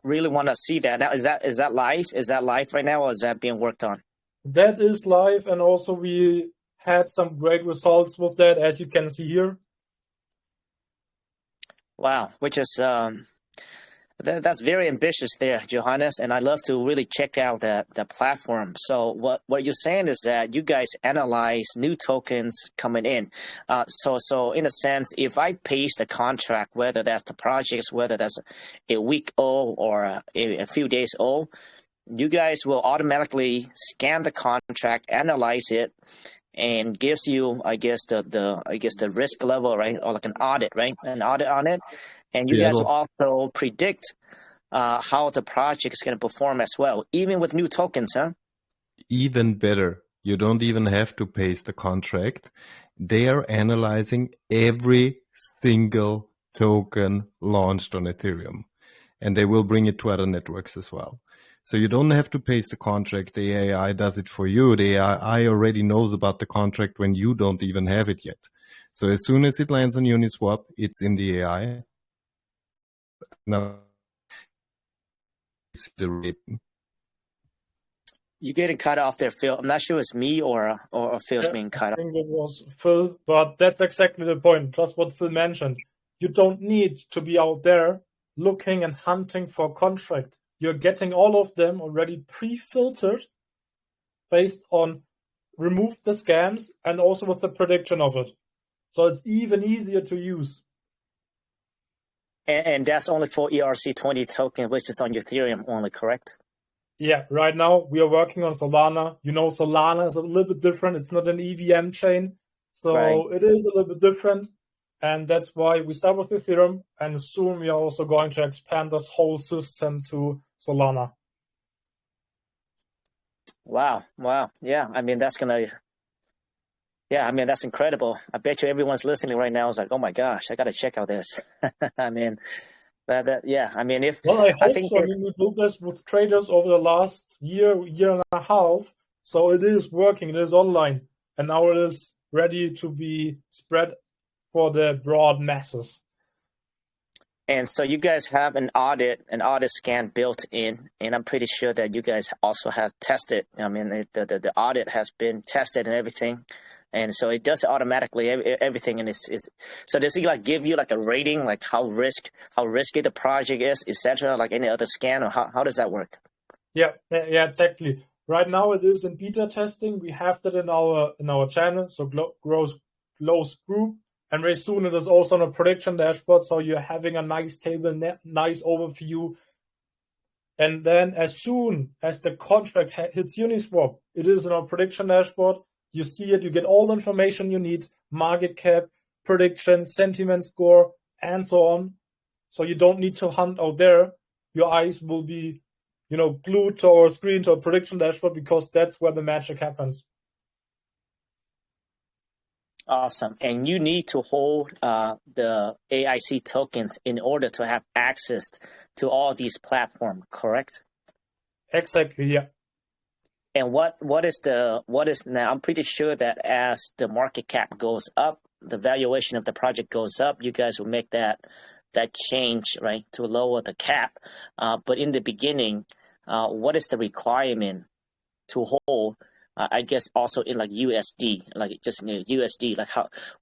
really want to see that. Now, is that live? Is that live right now, or is that being worked on? That is live, and also we had some great results with that, as you can see here. Wow, which is that's very ambitious there, Johannes, and I love to really check out the platform. So what you're saying is that you guys analyze new tokens coming in. So in a sense, if I paste the contract, whether that's the projects, whether that's a week old or a few days old, you guys will automatically scan the contract, analyze it, and gives you, I guess, the risk level, right, or like an audit, right, an audit on it. And you guys will also predict how the project is going to perform as well, even with new tokens, huh? Even better. You don't even have to paste the contract. They are analyzing every single token launched on Ethereum, and they will bring it to other networks as well. So you don't have to paste the contract. The AI does it for you. The AI already knows about the contract when you don't even have it yet. So as soon as it lands on Uniswap, it's in the AI. Now, the rating. You're getting cut off there, Phil. I'm not sure it's me or Phil's being cut I off. think it was Phil, but that's exactly the point. Just what Phil mentioned. You don't need to be out there looking and hunting for a contract. You're getting all of them already pre-filtered based on remove the scams and also with the prediction of it. So it's even easier to use. And that's only for ERC20 token, which is on Ethereum only, correct? Yeah, right now we are working on Solana. You know, Solana is a little bit different. It's not an EVM chain. So Right. It is a little bit different. And that's why we start with Ethereum. And soon we are also going to expand this whole system to Solana. Wow. Yeah, I mean, that's incredible. I bet you everyone's listening right now is like, oh my gosh, I got to check out this. I mean, if Well, I hope think so. I mean, we built this with traders over the last year and a half. So it is working. It is online. And now it is ready to be spread for the broad masses. And so you guys have an audit scan built in, and I'm pretty sure that you guys also have tested. I mean, the audit has been tested and everything, and so it does automatically everything. And it's so does it like give you like a rating, like how risky the project is, etc., like any other scan, or how does that work? Yeah, exactly. Right now it is in beta testing. We have that in our channel, so close group. And very soon it is also on a prediction dashboard, so you're having a nice table, nice overview. And then as soon as the contract hits Uniswap, it is in our prediction dashboard. You see it, you get all the information you need, market cap, prediction, sentiment score, and so on. So you don't need to hunt out there. Your eyes will be, glued to our screen, to our prediction dashboard, because that's where the magic happens. Awesome. And you need to hold the AIC tokens in order to have access to all these platforms, correct? Exactly, yeah. And what is now? I'm pretty sure that as the market cap goes up, the valuation of the project goes up, you guys will make that change, right, to lower the cap. But in the beginning, what is the requirement to hold? I guess also in like USD, like just USD, like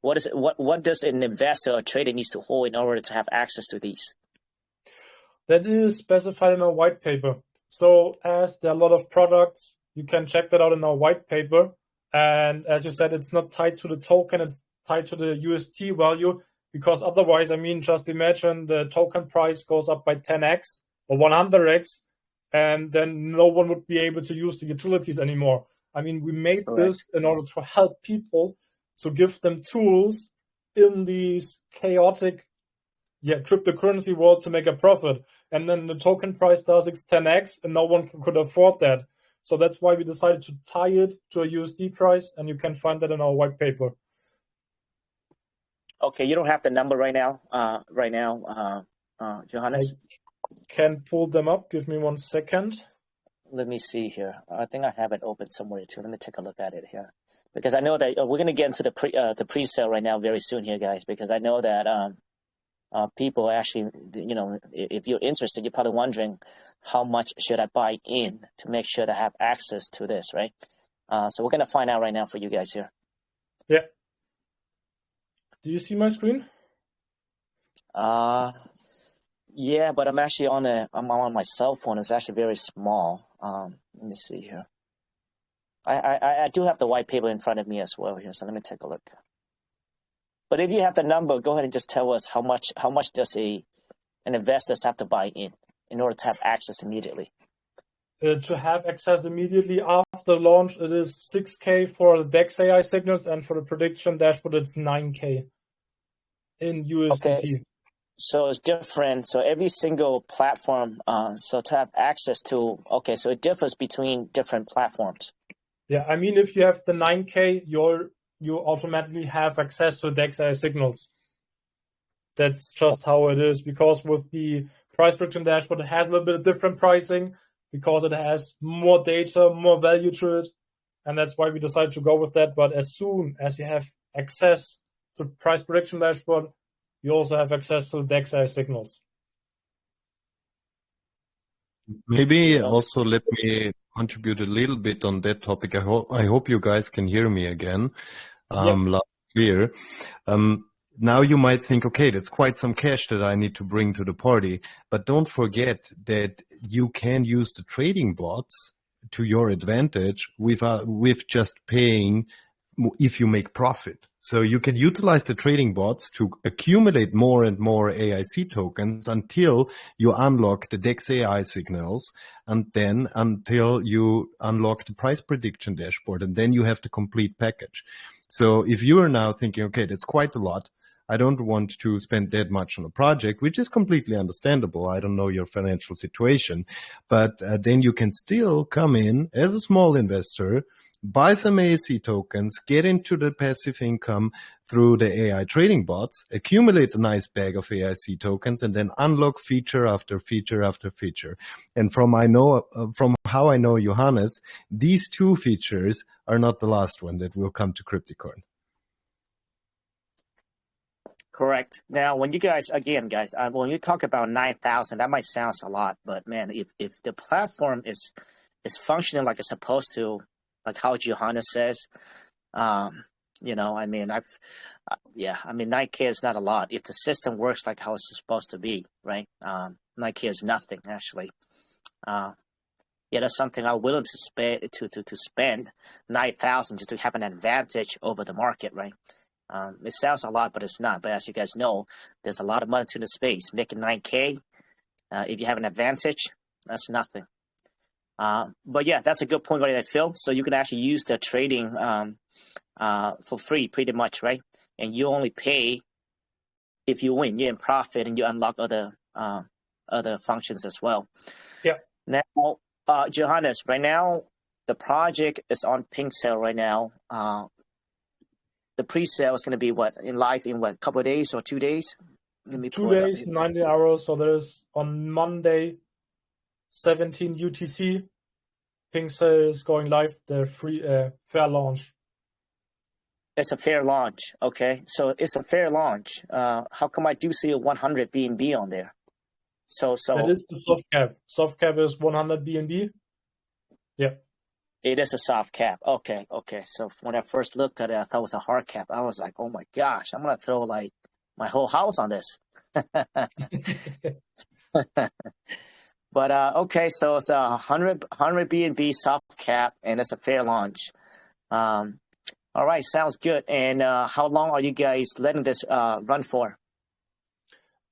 what does an investor or trader needs to hold in order to have access to these? That is specified in our white paper. So as there are a lot of products, you can check that out in our white paper. And as you said, it's not tied to the token, it's tied to the USD value, because otherwise, I mean, just imagine the token price goes up by 10x or 100x, and then no one would be able to use the utilities anymore. I mean, we made this in order to help people, to give them tools in these chaotic cryptocurrency world to make a profit. And then the token price does its 10x, and no one could afford that. So that's why we decided to tie it to a USD price, and you can find that in our white paper. Okay, you don't have the number right now, Johannes? I can pull them up. Give me 1 second. Let me see here. I think I have it open somewhere too. Let me take a look at it here, because I know that we're going to get into the pre-sale right now very soon here, guys. Because I know that people actually, if you're interested, you're probably wondering how much should I buy in to make sure that I have access to this, right? So we're going to find out right now for you guys here. Yeah. Do you see my screen? Yeah, but I'm actually I'm on my cell phone. It's actually very small. Let me see here. I do have the white paper in front of me as well here, so let me take a look. But if you have the number, go ahead and just tell us how much does an investor have to buy in order to have access immediately. To have access immediately after launch, it is 6K for the DEX AI signals, and for the prediction dashboard, it's 9K in USDT. Okay. So it's different. So every single platform, so to have access to, so it differs between different platforms. Yeah, I mean, if you have the 9K, your you automatically have access to DexAI signals. That's just how it is, because with the price prediction dashboard, it has a little bit of different pricing because it has more data, more value to it. And that's why we decided to go with that. But as soon as you have access to price prediction dashboard, you also have access to DexAI signals. Maybe also let me contribute a little bit on that topic. I hope you guys can hear me again. Loud and clear. Now you might think, okay, that's quite some cash that I need to bring to the party. But don't forget that you can use the trading bots to your advantage with just paying if you make profit. So you can utilize the trading bots to accumulate more and more AIC tokens until you unlock the DexAI signals, and then until you unlock the price prediction dashboard, and then you have the complete package. So if you are now thinking, okay, that's quite a lot, I don't want to spend that much on a project, which is completely understandable. I don't know your financial situation, but then you can still come in as a small investor, buy some AIC tokens, get into the passive income through the AI trading bots, accumulate a nice bag of AIC tokens, and then unlock feature after feature after feature. And from how I know Johannes, these two features are not the last one that will come to Crypticorn. Correct. Now, when you guys, when you talk about 9,000, that might sound a lot, but man, if the platform is functioning like it's supposed to, like how Johannes says, you know, I mean, 9K is not a lot if the system works like how it's supposed to be, right? 9K is nothing actually. That's something I'm willing to spend 9,000 just to have an advantage over the market, right? It sounds a lot, but it's not. But as you guys know, there's a lot of money to the space. Making 9K, if you have an advantage, that's nothing. But yeah, that's a good point right there, Phil. So you can actually use the trading for free pretty much, right? And you only pay if you win, you're in profit, and you unlock other functions as well. Yeah. Now, Johannes, right now, the project is on PinkSale right now. The pre-sale is going to be live in a couple of days or 2 days? 2 days, 90 hours. So there's on Monday, 17 UTC, PinkSale is going live, the free fair launch. It's a fair launch. Okay. So it's a fair launch. How come I do see a 100 BNB on there? So that is the soft cap. Soft cap is 100 BNB. Yeah. It is a soft cap. Okay. So when I first looked at it, I thought it was a hard cap. I was like, oh my gosh, I'm going to throw like my whole house on this. But okay, so it's a 100 BNB soft cap, and it's a fair launch. All right, sounds good. And how long are you guys letting this run for?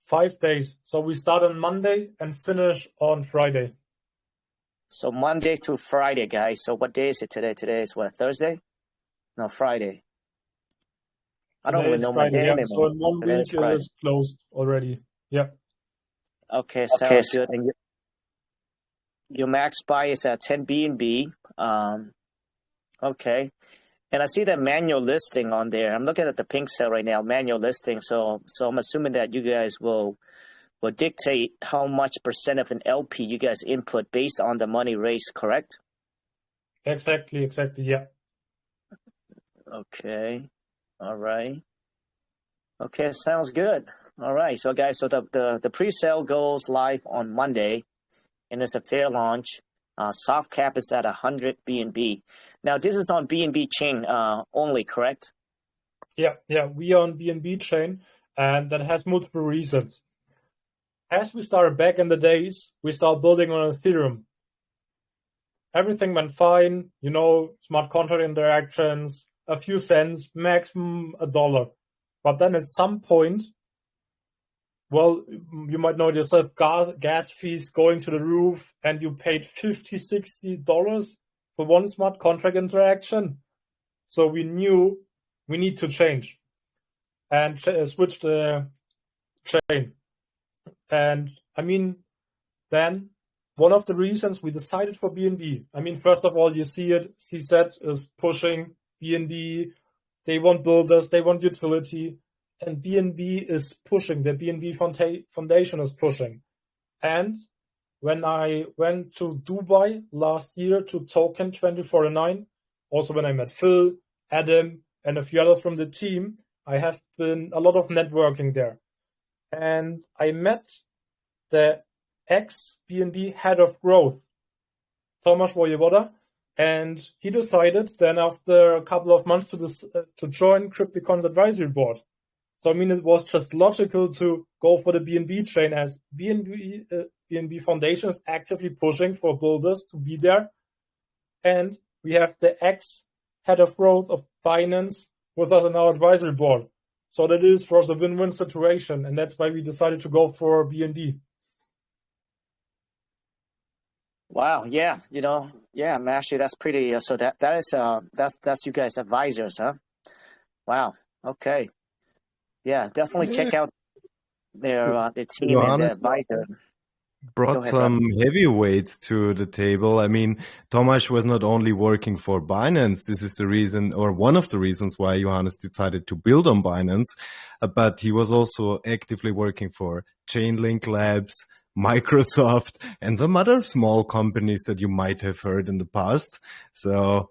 5 days. So we start on Monday and finish on Friday. So Monday to Friday, guys. So what day is it today? Today is what, Thursday? No, Friday. I don't even know my day anymore. So in 1 week it is closed already. Yeah. Okay, sounds good. And your max buy is at 10 BNB. Okay. And I see that manual listing on there. I'm looking at the PinkSale right now, manual listing. So I'm assuming that you guys will dictate how much % of an LP you guys input based on the money raised, correct? Exactly, yeah. Okay. All right. Okay, sounds good. All right. So guys, so the pre-sale goes live on Monday, and it's a fair launch. Soft cap is at 100 BNB. Now this is on BNB chain only, correct? Yeah. We are on BNB chain, and that has multiple reasons. As we started back in the days, we started building on Ethereum. Everything went fine, smart contract interactions, a few cents, maximum $1. But then at some point, well, you might know yourself, gas fees going to the roof, and you paid $50, $60 for one smart contract interaction. So we knew we need to change and switch the chain. And then one of the reasons we decided for BNB, first of all, you see it, CZ is pushing BNB, they want builders, they want utility, and BNB is pushing. The BNB Foundation is pushing. And when I went to Dubai last year to Token 2049, also when I met Phil, Adam, and a few others from the team, I have been a lot of networking there. And I met the ex-BNB head of growth, Tomasz Wojewoda, and he decided then after a couple of months to join Crypticorn's advisory board. So I mean, it was just logical to go for the BNB train, as BNB Foundation is actively pushing for builders to be there. And we have the ex-head of growth of finance with us on our advisory board. So that is for us a win-win situation, and that's why we decided to go for BNB. Wow, yeah, actually that's pretty. So that's you guys advisors, huh? Wow. Okay. Yeah, definitely check out their team and their advisor. Brought some heavyweights to the table. I mean, Tomasz was not only working for Binance. This is the reason, or one of the reasons why Johannes decided to build on Binance, but he was also actively working for Chainlink Labs, Microsoft, and some other small companies that you might have heard in the past. So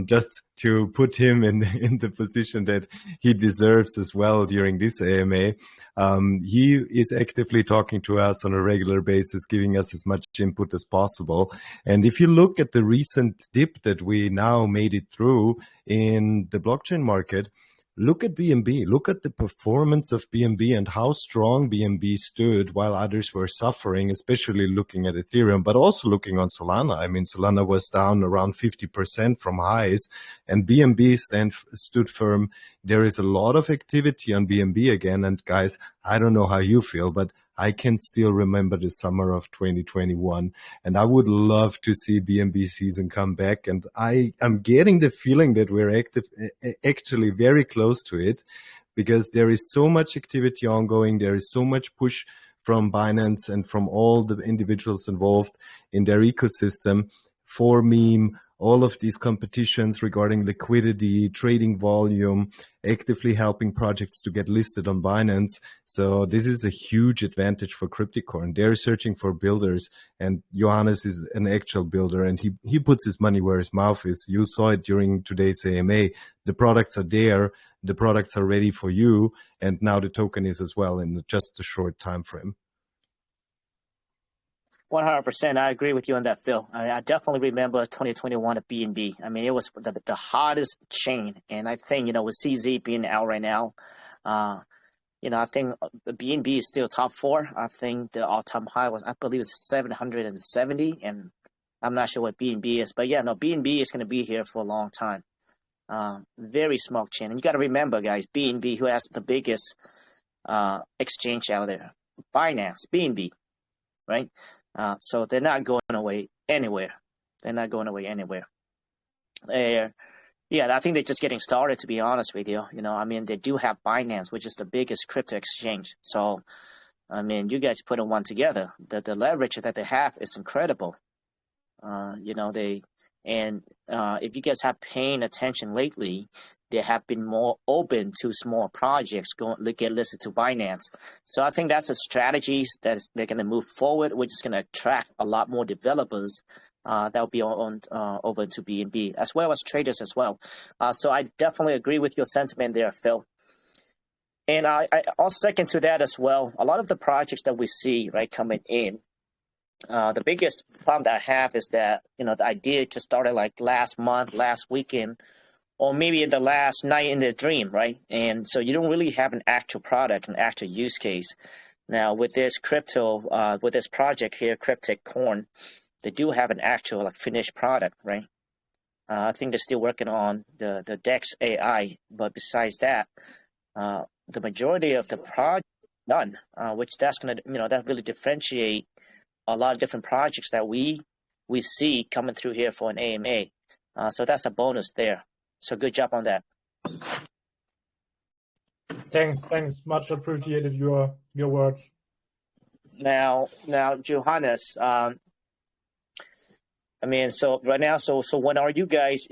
just to put him in the position that he deserves as well during this AMA, he is actively talking to us on a regular basis, giving us as much input as possible. And if you look at the recent dip that we now made it through in the blockchain market, look at BNB, look at the performance of BNB and how strong BNB stood while others were suffering, especially looking at Ethereum, but also looking on Solana. I mean, Solana was down around 50% from highs, and BNB stood firm. There is a lot of activity on BNB again. And guys, I don't know how you feel, but I can still remember the summer of 2021, and I would love to see BNB season come back. And I am getting the feeling that we're actually very close to it, because there is so much activity ongoing. There is so much push from Binance and from all the individuals involved in their ecosystem for meme, all of these competitions regarding liquidity, trading volume, actively helping projects to get listed on Binance. So this is a huge advantage for Crypticorn. They're searching for builders, and Johannes is an actual builder, and he puts his money where his mouth is. You saw it during today's AMA. The products are there, the products are ready for you, and now the token is as well in just a short time frame. 100%. I agree with you on that, Phil. I definitely remember 2021 at BNB. I mean, it was the hottest chain. And I think, with CZ being out right now, I think BNB is still top 4. I think the all-time high was, I believe, it's 770. And I'm not sure what BNB is. But yeah, no, BNB is going to be here for a long time. Very small chain. And you got to remember, guys, BNB, who has the biggest exchange out there? Binance, BNB, right? So they're not going away anywhere. They're not going away anywhere. Yeah, I think they're just getting started, to be honest with you. I mean, they do have Binance, which is the biggest crypto exchange. So, I mean, you guys put one together. The leverage that they have is incredible. If you guys have paying attention lately, they have been more open to small projects get listed to Binance. So I think that's a strategy that they're going to move forward, which is going to attract a lot more developers that will be on over to BNB, as well as traders as well. So I definitely agree with your sentiment there, Phil. And I'll second to that as well. A lot of the projects that we see coming in, the biggest problem that I have is that the idea just started like last month, last weekend, or maybe in the last night in the dream, right? And so you don't really have an actual product, an actual use case. Now with this with this project here, Crypticorn, they do have an actual finished product, right? I think they're still working on the Dex AI, but besides that, the majority of the project done, which that's gonna that really differentiate a lot of different projects that we see coming through here for an AMA. So that's a bonus there. So good job on that. Thanks. Much appreciated your words. Now, Johannes, I mean, so right now, so when are you guys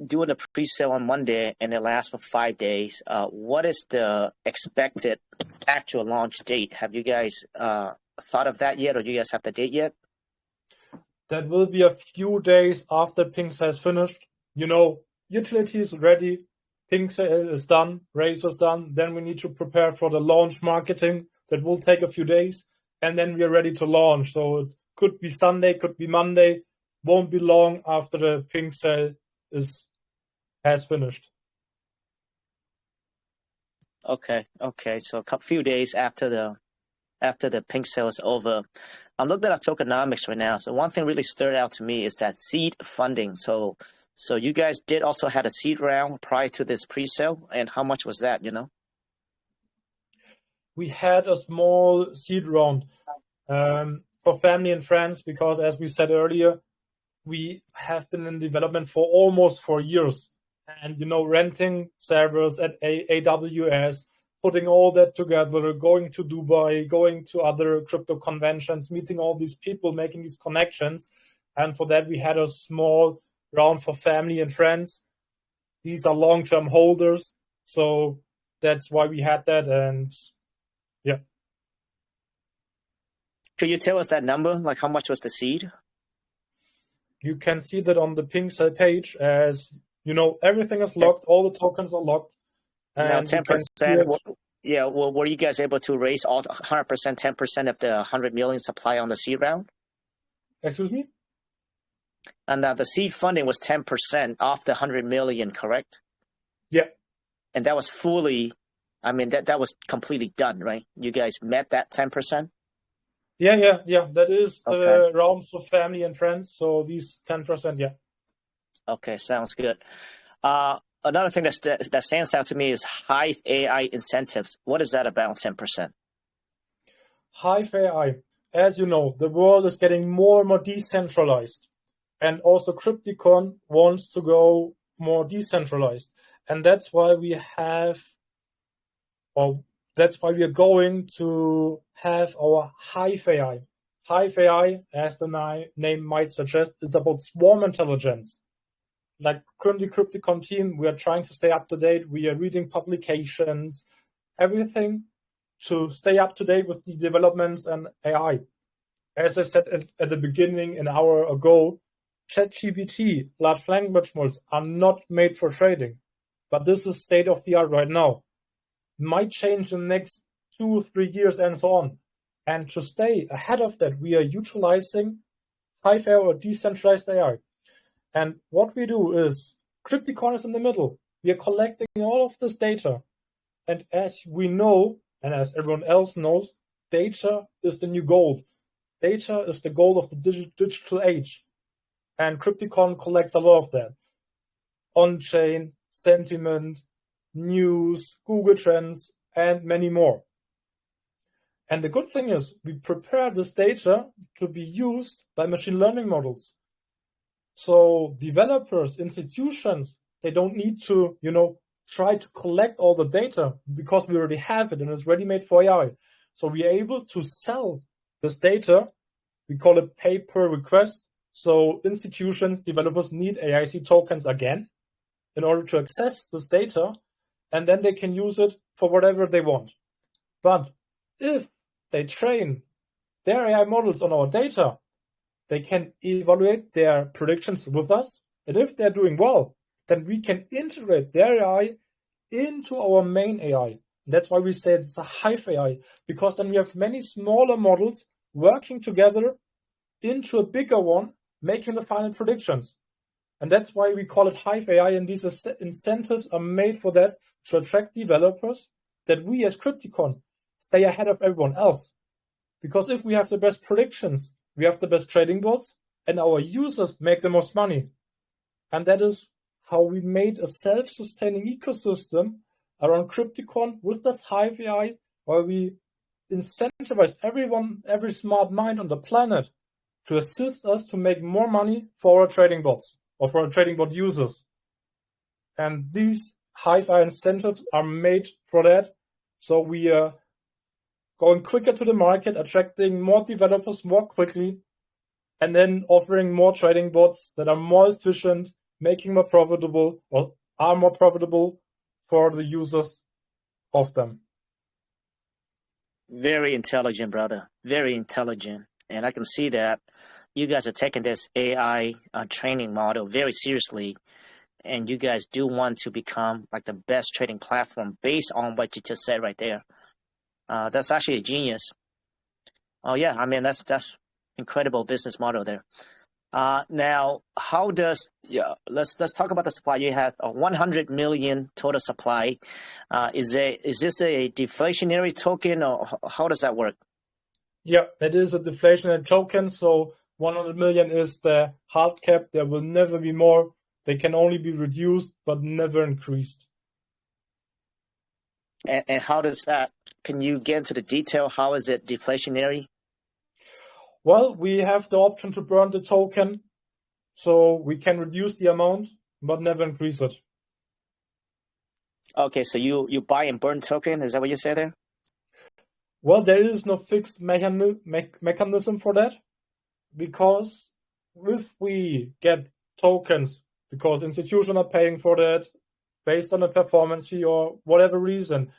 doing a pre-sale on Monday and it lasts for 5 days. What is the expected actual launch date? Have you guys thought of that yet, or do you guys have the date yet? That will be a few days after PinkSale is finished. Utility is ready, PinkSale is done, raise is done. Then we need to prepare for the launch marketing. That will take a few days, and then we are ready to launch. So it could be Sunday, could be Monday. Won't be long after the PinkSale has finished. Okay. So a few days after the PinkSale is over. I'm looking at our tokenomics right now. So one thing really stood out to me is that seed funding. So you guys did also had a seed round prior to this pre-sale, and how much was that? We had a small seed round for family and friends because, as we said earlier, we have been in development for almost 4 years. And, renting servers at AWS, putting all that together, going to Dubai, going to other crypto conventions, meeting all these people, making these connections. And for that, we had a small round for family and friends. These are long-term holders. So that's why we had that. And yeah. Could you tell us that number? Like how much was the seed? You can see that on the PinkSale page, as everything is locked, all the tokens are locked. And now 10%. Yeah, well, were you guys able to raise all 100%, 10% of the 100 million supply on the seed round? Excuse me? And the seed funding was 10% off the 100 million, correct? Yeah. And that was fully, that was completely done, right? You guys met that 10%? Yeah. That is the round for family and friends. So these 10%, yeah. Okay, sounds good. Another thing that stands out to me is Hive AI incentives. What is that about, 10%? Hive AI. As you know, the world is getting more and more decentralized. And also Crypticorn wants to go more decentralized. And that's why we are going to have our Hive AI. Hive AI, as the name might suggest, is about swarm intelligence. Like currently Crypticorn team, we are trying to stay up to date. We are reading publications, everything to stay up to date with the developments and AI. As I said at the beginning, an hour ago, ChatGPT, large language models are not made for trading, but this is state of the art right now. Might change in the next 2-3 years and so on. And to stay ahead of that, we are utilizing Hive AI or decentralized AI. And what we do is, Crypticorn is in the middle. We are collecting all of this data. And as we know, and as everyone else knows, data is the new gold. Data is the gold of the digital age. And Crypticorn collects a lot of that. On-chain, sentiment, news, Google Trends, and many more. And the good thing is, we prepare this data to be used by machine learning models. So developers, institutions, they don't need to, try to collect all the data because we already have it and it's ready-made for AI. So we're able to sell this data. We call it pay per request. So institutions, developers need AIC tokens again in order to access this data, and then they can use it for whatever they want. But if they train their AI models on our data, they can evaluate their predictions with us. And if they're doing well, then we can integrate their AI into our main AI. And that's why we say it's a Hive AI, because then we have many smaller models working together into a bigger one, making the final predictions. And that's why we call it Hive AI. And these incentives are made for that, to attract developers, that we as Crypticorn stay ahead of everyone else. Because if we have the best predictions, we have the best trading bots, and our users make the most money. And that is how we made a self-sustaining ecosystem around Crypticorn with this Hive AI, where we incentivize everyone, every smart mind on the planet to assist us to make more money for our trading bots or for our trading bot users. And these Hive AI incentives are made for that. So we are going quicker to the market, attracting more developers more quickly, and then offering more trading bots that are more efficient making more profitable or are more profitable for the users of them. Very intelligent, brother. Very intelligent. And I can see that you guys are taking this AI training model very seriously. And you guys do want to become like the best trading platform based on what you just said right there. That's actually a genius. Oh yeah, I mean that's incredible business model there. Now, how does let's talk about the supply. You have a 100 million total supply. Is this a deflationary token, or how does that work? Yeah, it is a deflationary token. So 100 million is the hard cap. There will never be more. They can only be reduced, but never increased. And how does that? Can you get into the detail? How is it deflationary? Well, we have the option to burn the token, so we can reduce the amount, but never increase it. Okay, so you buy and burn token. Is that what you say there? Well, there is no fixed mechanism for that, because if we get tokens, because institutions are paying for that based on a performance fee or whatever reason,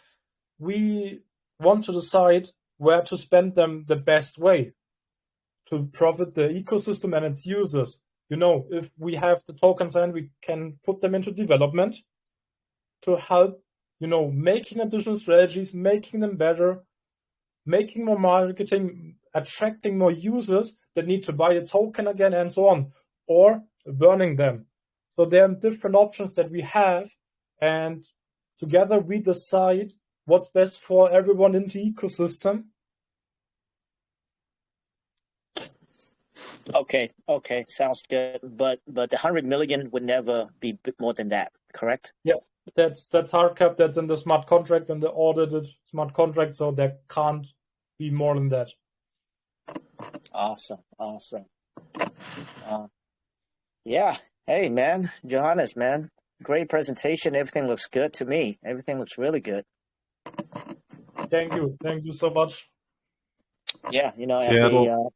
we want to decide where to spend them the best way to profit the ecosystem and its users. If we have the tokens and we can put them into development to help, making additional strategies, making them better, making more marketing, attracting more users that need to buy the token again and so on, or burning them. So there are different options that we have, and together we decide what's best for everyone in the ecosystem. Okay, sounds good. But the 100 million would never be more than that, correct? Yeah, that's hard cap. That's in the smart contract and the audited smart contract. So there can't be more than that. Awesome. Yeah. Hey, man, Johannes, man, great presentation. Everything looks good to me. Everything looks really good. Thank you so much. Yeah, Seattle,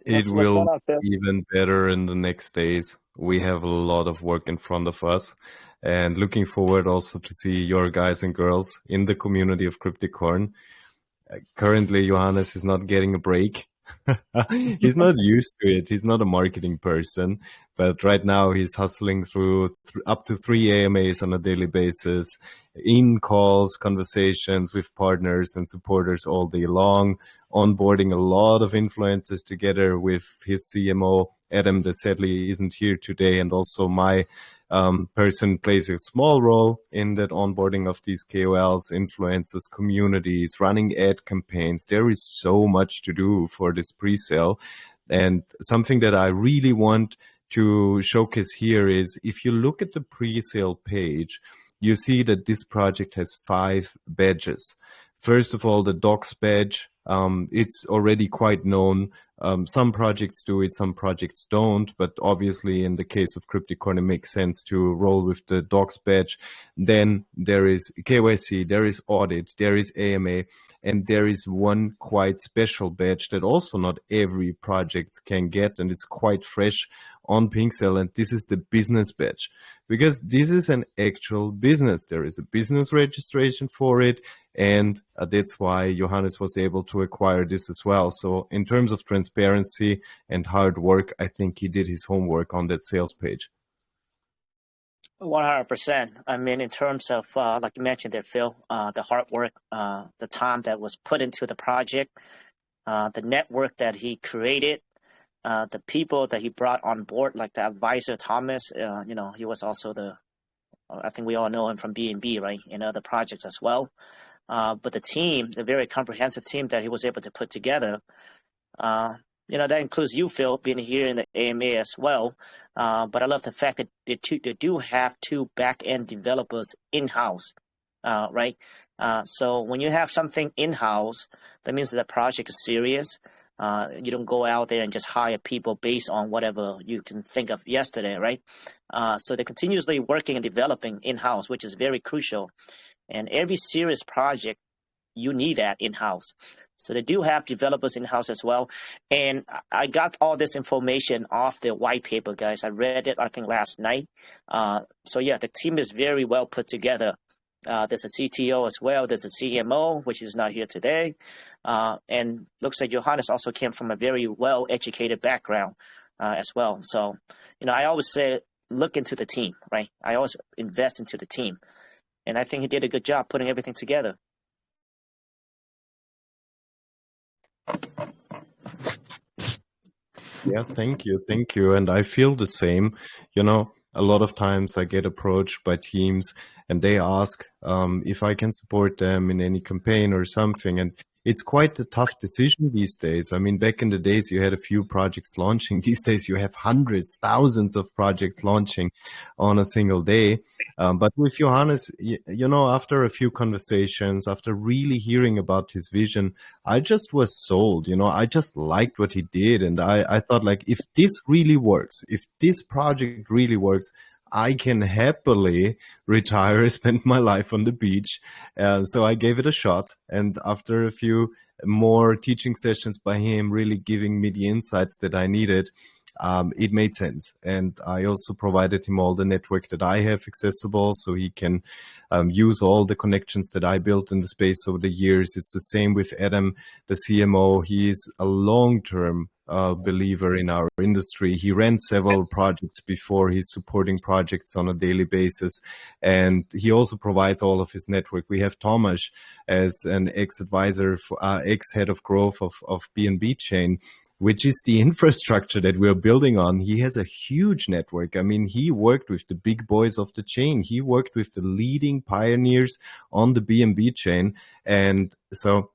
it what's going will on, Phil? be even better in the next days. We have a lot of work in front of us, and looking forward also to see your guys and girls in the community of Crypticorn. Currently, Johannes is not getting a break. He's not used to it. He's not a marketing person, but right now he's hustling through up to 3 AMAs on a daily basis, in calls, conversations with partners and supporters all day long, onboarding a lot of influencers together with his CMO, Adam, that sadly isn't here today, and also my person plays a small role in that onboarding of these KOLs, influencers, communities, running ad campaigns. There is so much to do for this pre-sale. And something that I really want to showcase here is if you look at the pre-sale page, you see that this project has 5 badges. First of all, the docs badge, it's already quite known. Some projects do it, some projects don't, but obviously in the case of Crypticorn, it makes sense to roll with the docs badge. Then there is KYC, there is audit, there is AMA, and there is one quite special badge that also not every project can get, and it's quite fresh on PinkSale, and this is the business badge, because this is an actual business. There is a business registration for it, and that's why Johannes was able to acquire this as well. So in terms of transparency and hard work, I think he did his homework on that sales page. 100%. I mean, in terms of, like you mentioned there, Phil, the hard work, the time that was put into the project, the network that he created, the people that he brought on board, like the advisor, Thomas, he was also I think we all know him from B&B, right, in other projects as well. But the team, the very comprehensive team that he was able to put together, that includes you, Phil, being here in the AMA as well. But I love the fact that they do have 2 back-end developers in-house, right? So when you have something in-house, that means that the project is serious. You don't go out there and just hire people based on whatever you can think of yesterday, right? So they're continuously working and developing in-house, which is very crucial. And every serious project, you need that in-house. So they do have developers in-house as well. And I got all this information off the white paper, guys. I read it, I think, last night. So yeah, the team is very well put together. There's a CTO as well. There's a CMO, which is not here today. And looks like Johannes also came from a very well-educated background as well. So, I always say, look into the team, right? I always invest into the team. And I think he did a good job putting everything together. Yeah, thank you. And I feel the same. A lot of times I get approached by teams and they ask if I can support them in any campaign or something. And it's quite a tough decision these days. I mean, back in the days, you had a few projects launching. These days, you have hundreds, thousands of projects launching on a single day. But with Johannes, after a few conversations, after really hearing about his vision, I just was sold. I just liked what he did. And I thought, like, if this really works, if this project really works, I can happily retire, spend my life on the beach. So I gave it a shot. And after a few more teaching sessions by him, really giving me the insights that I needed, it made sense. And I also provided him all the network that I have accessible so he can use all the connections that I built in the space over the years. It's the same with Adam, the CMO. He is a long-term believer in our industry. He ran several projects before. He's supporting projects on a daily basis. And he also provides all of his network. We have Tomasz as an ex-advisor, ex-head of growth of BNB Chain, which is the infrastructure that we're building on. He has a huge network. I mean, he worked with the big boys of the chain. He worked with the leading pioneers on the BNB chain. And so,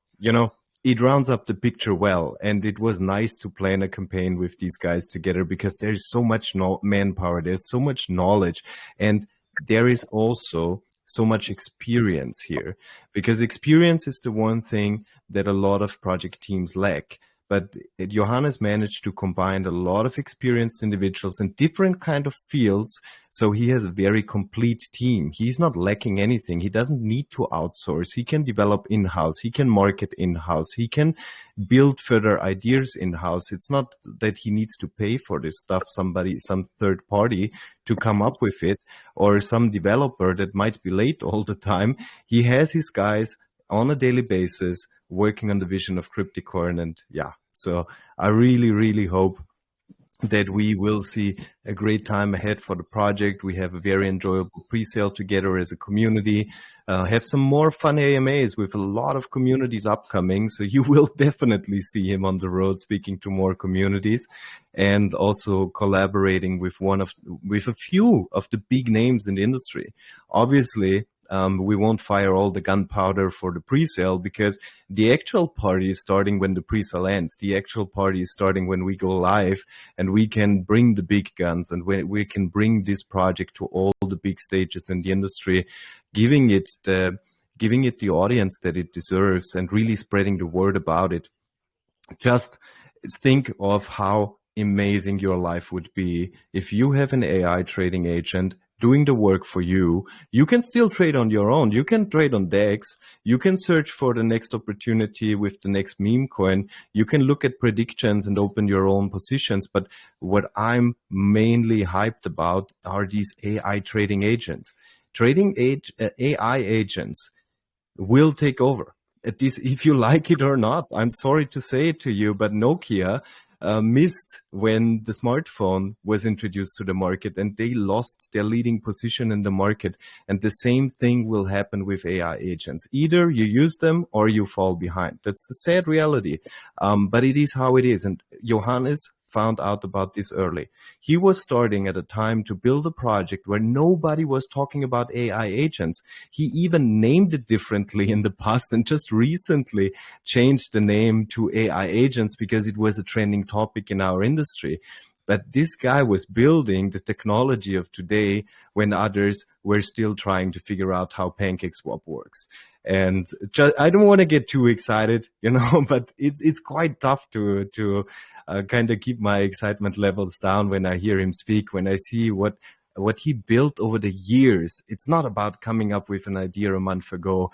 it rounds up the picture well. And it was nice to plan a campaign with these guys together because there's so much manpower. There's so much knowledge. And there is also so much experience here, because experience is the one thing that a lot of project teams lack. But Johannes managed to combine a lot of experienced individuals in different kind of fields. So he has a very complete team. He's not lacking anything. He doesn't need to outsource. He can develop in-house. He can market in-house. He can build further ideas in-house. It's not that he needs to pay for this stuff, some third party to come up with it, or some developer that might be late all the time. He has his guys on a daily basis working on the vision of Crypticorn. And yeah, so I really, really hope that we will see a great time ahead for the project. We have a very enjoyable pre-sale together as a community, have some more fun AMAs with a lot of communities upcoming. So you will definitely see him on the road speaking to more communities and also collaborating with a few of the big names in the industry. Obviously, we won't fire all the gunpowder for the pre-sale because the actual party is starting when the pre-sale ends. The actual party is starting when we go live, and we can bring the big guns and we can bring this project to all the big stages in the industry, giving it the audience that it deserves and really spreading the word about it. Just think of how amazing your life would be if you have an AI trading agent doing the work for you. You can still trade on your own. You can trade on DEX. You can search for the next opportunity with the next meme coin. You can look at predictions and open your own positions. But what I'm mainly hyped about are these AI trading agents. AI agents will take over. If you like it or not, I'm sorry to say it to you, but Nokia missed when the smartphone was introduced to the market, and they lost their leading position in the market. And the same thing will happen with AI agents. Either you use them or you fall behind. That's the sad reality. But it is how it is. And Johannes found out about this early. He was starting at a time to build a project where nobody was talking about AI agents. He even named it differently in the past and just recently changed the name to AI agents because it was a trending topic in our industry. But this guy was building the technology of today when others were still trying to figure out how PancakeSwap works. And I don't want to get too excited, but it's quite tough to kind of keep my excitement levels down when I hear him speak, when I see what what he built over the years. It's not about coming up with an idea a month ago,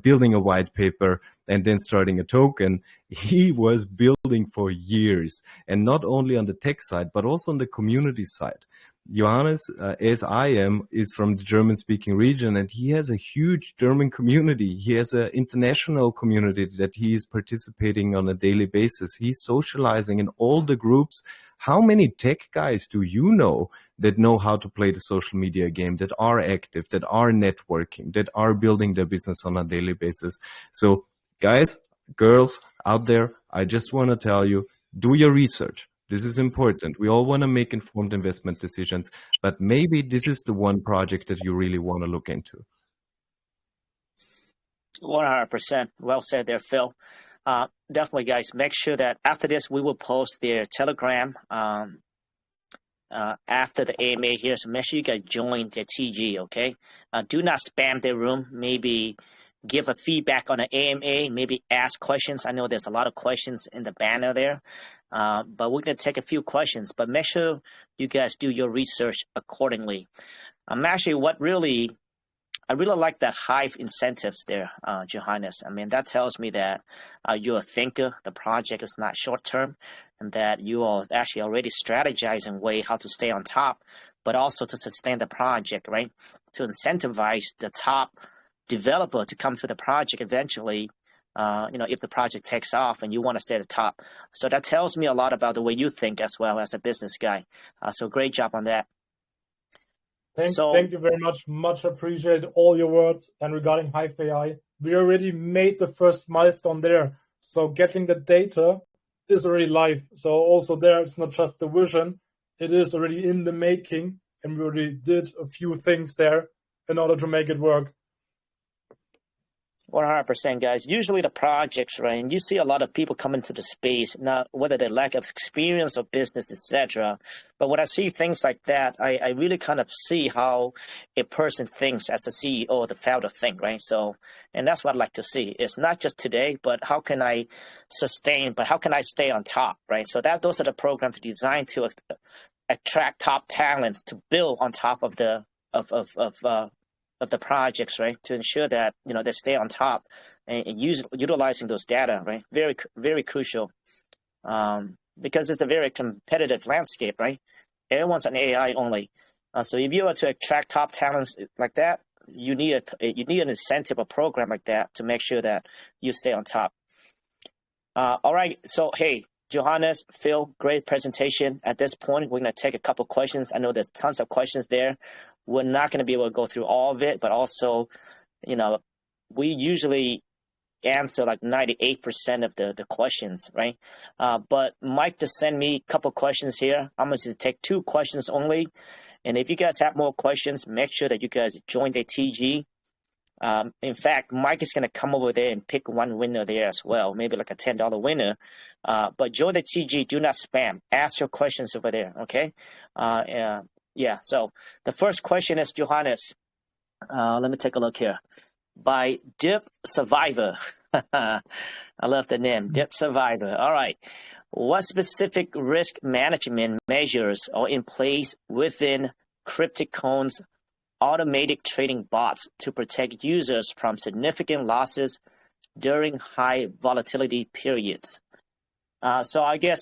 building a white paper, and then starting a token. He was building for years, and not only on the tech side, but also on the community side. Johannes, as I am, is from the German-speaking region, and he has a huge German community. He has an international community that he is participating on a daily basis. He's socializing in all the groups. How many tech guys do you know that know how to play the social media game, that are active, that are networking, that are building their business on a daily basis? So guys, girls out there, I just want to tell you, do your research. This is important. We all want to make informed investment decisions, but maybe this is the one project that you really want to look into. 100%. Well said there, Phil. Definitely, guys, make sure that after this, we will post their Telegram after the AMA here. So make sure you guys join their TG, okay? Do not spam their room. Maybe give a feedback on the AMA, maybe ask questions. I know there's a lot of questions in the banner there. But we're going to take a few questions, but make sure you guys do your research accordingly. Actually, I really like that Hive incentives there, Johannes. I mean, that tells me that you're a thinker. The project is not short term, and that you are actually already strategizing way how to stay on top, but also to sustain the project, right? To incentivize the top developer to come to the project eventually. If the project takes off and you want to stay at the top. So that tells me a lot about the way you think as well as a business guy. So great job on that. Thank you very much. Much appreciate all your words. And regarding Hive AI, we already made the first milestone there. So getting the data is already live. So also there, it's not just the vision. It is already in the making. And we already did a few things there in order to make it work. 100%, guys. Usually the projects, right, and you see a lot of people come into the space, not whether they lack of experience or business, etc. But when I see things like that, I really kind of see how a person thinks as the CEO or the founder think, right? So, and that's what I'd like to see. It's not just today, but how can I sustain, but how can I stay on top, right? So those are the programs designed to attract top talents to build on top of the projects, right, to ensure that they stay on top and utilizing those data, right? Very, very crucial, because it's a very competitive landscape, right? Everyone's an AI only, so if you are to attract top talents like that, you need an incentive, a program like that to make sure that you stay on top. All right, so hey, Johannes, Phil, great presentation. At this point, we're going to take a couple questions. I know there's tons of questions there. We're not going to be able to go through all of it, but also, we usually answer like 98% of the questions, right? But Mike just sent me a couple questions here. I'm going to take 2 questions only. And if you guys have more questions, make sure that you guys join the TG. In fact, Mike is going to come over there and pick one winner there as well, maybe like a $10 winner. But join the TG, do not spam. Ask your questions over there, okay? Yeah, so the first question is, Johannes, let me take a look here. By Dip Survivor. I love the name, Dip Survivor. All right. What specific risk management measures are in place within Crypticorn's automated trading bots to protect users from significant losses during high volatility periods? So I guess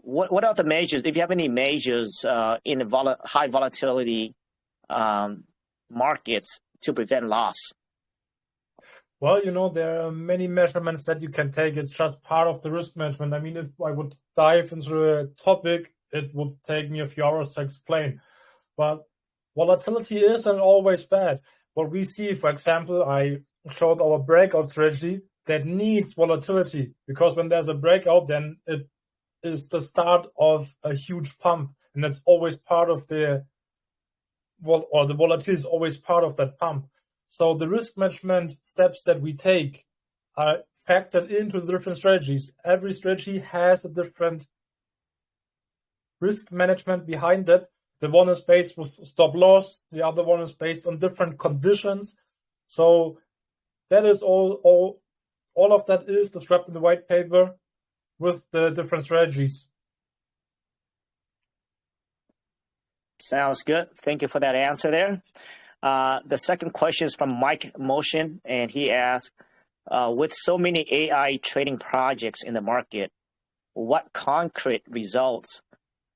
what are the measures, if you have any measures in high volatility markets to prevent loss? Well, there are many measurements that you can take. It's just part of the risk management. I mean, if I would dive into a topic, it would take me a few hours to explain. But volatility isn't always bad. What we see, for example, I showed our breakout strategy that needs volatility, because when there's a breakout, then it is the start of a huge pump, and that's always part of the volatility is always part of that pump. So the risk management steps that we take are factored into the different strategies. Every strategy has a different risk management behind it. The one is based with stop loss, the other one is based on different conditions. So that is all of that is described in the white paper with the different strategies. Sounds good. Thank you for that answer there. The second question is from Mike Motion, and he asks, with so many AI trading projects in the market, what concrete results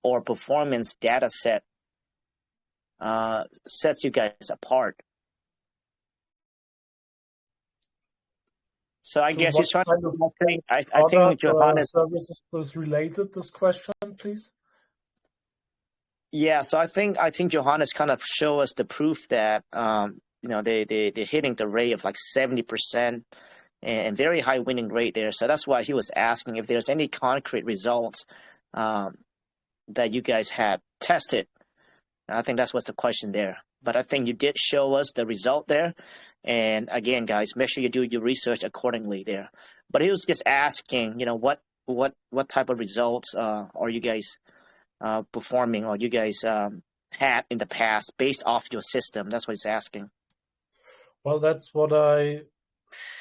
or performance data set sets you guys apart? So I guess he's trying to. I think Johannes services is related this question, please. Yeah, so I think Johannes kind of show us the proof that they're hitting the rate of like 70% and very high winning rate there. So that's why he was asking if there's any concrete results that you guys had tested. And I think that's what's the question there. But I think you did show us the result there. And again, guys, make sure you do your research accordingly there. But he was just asking, what type of results are you guys performing, or you guys had in the past based off your system? That's what he's asking. Well, that's what I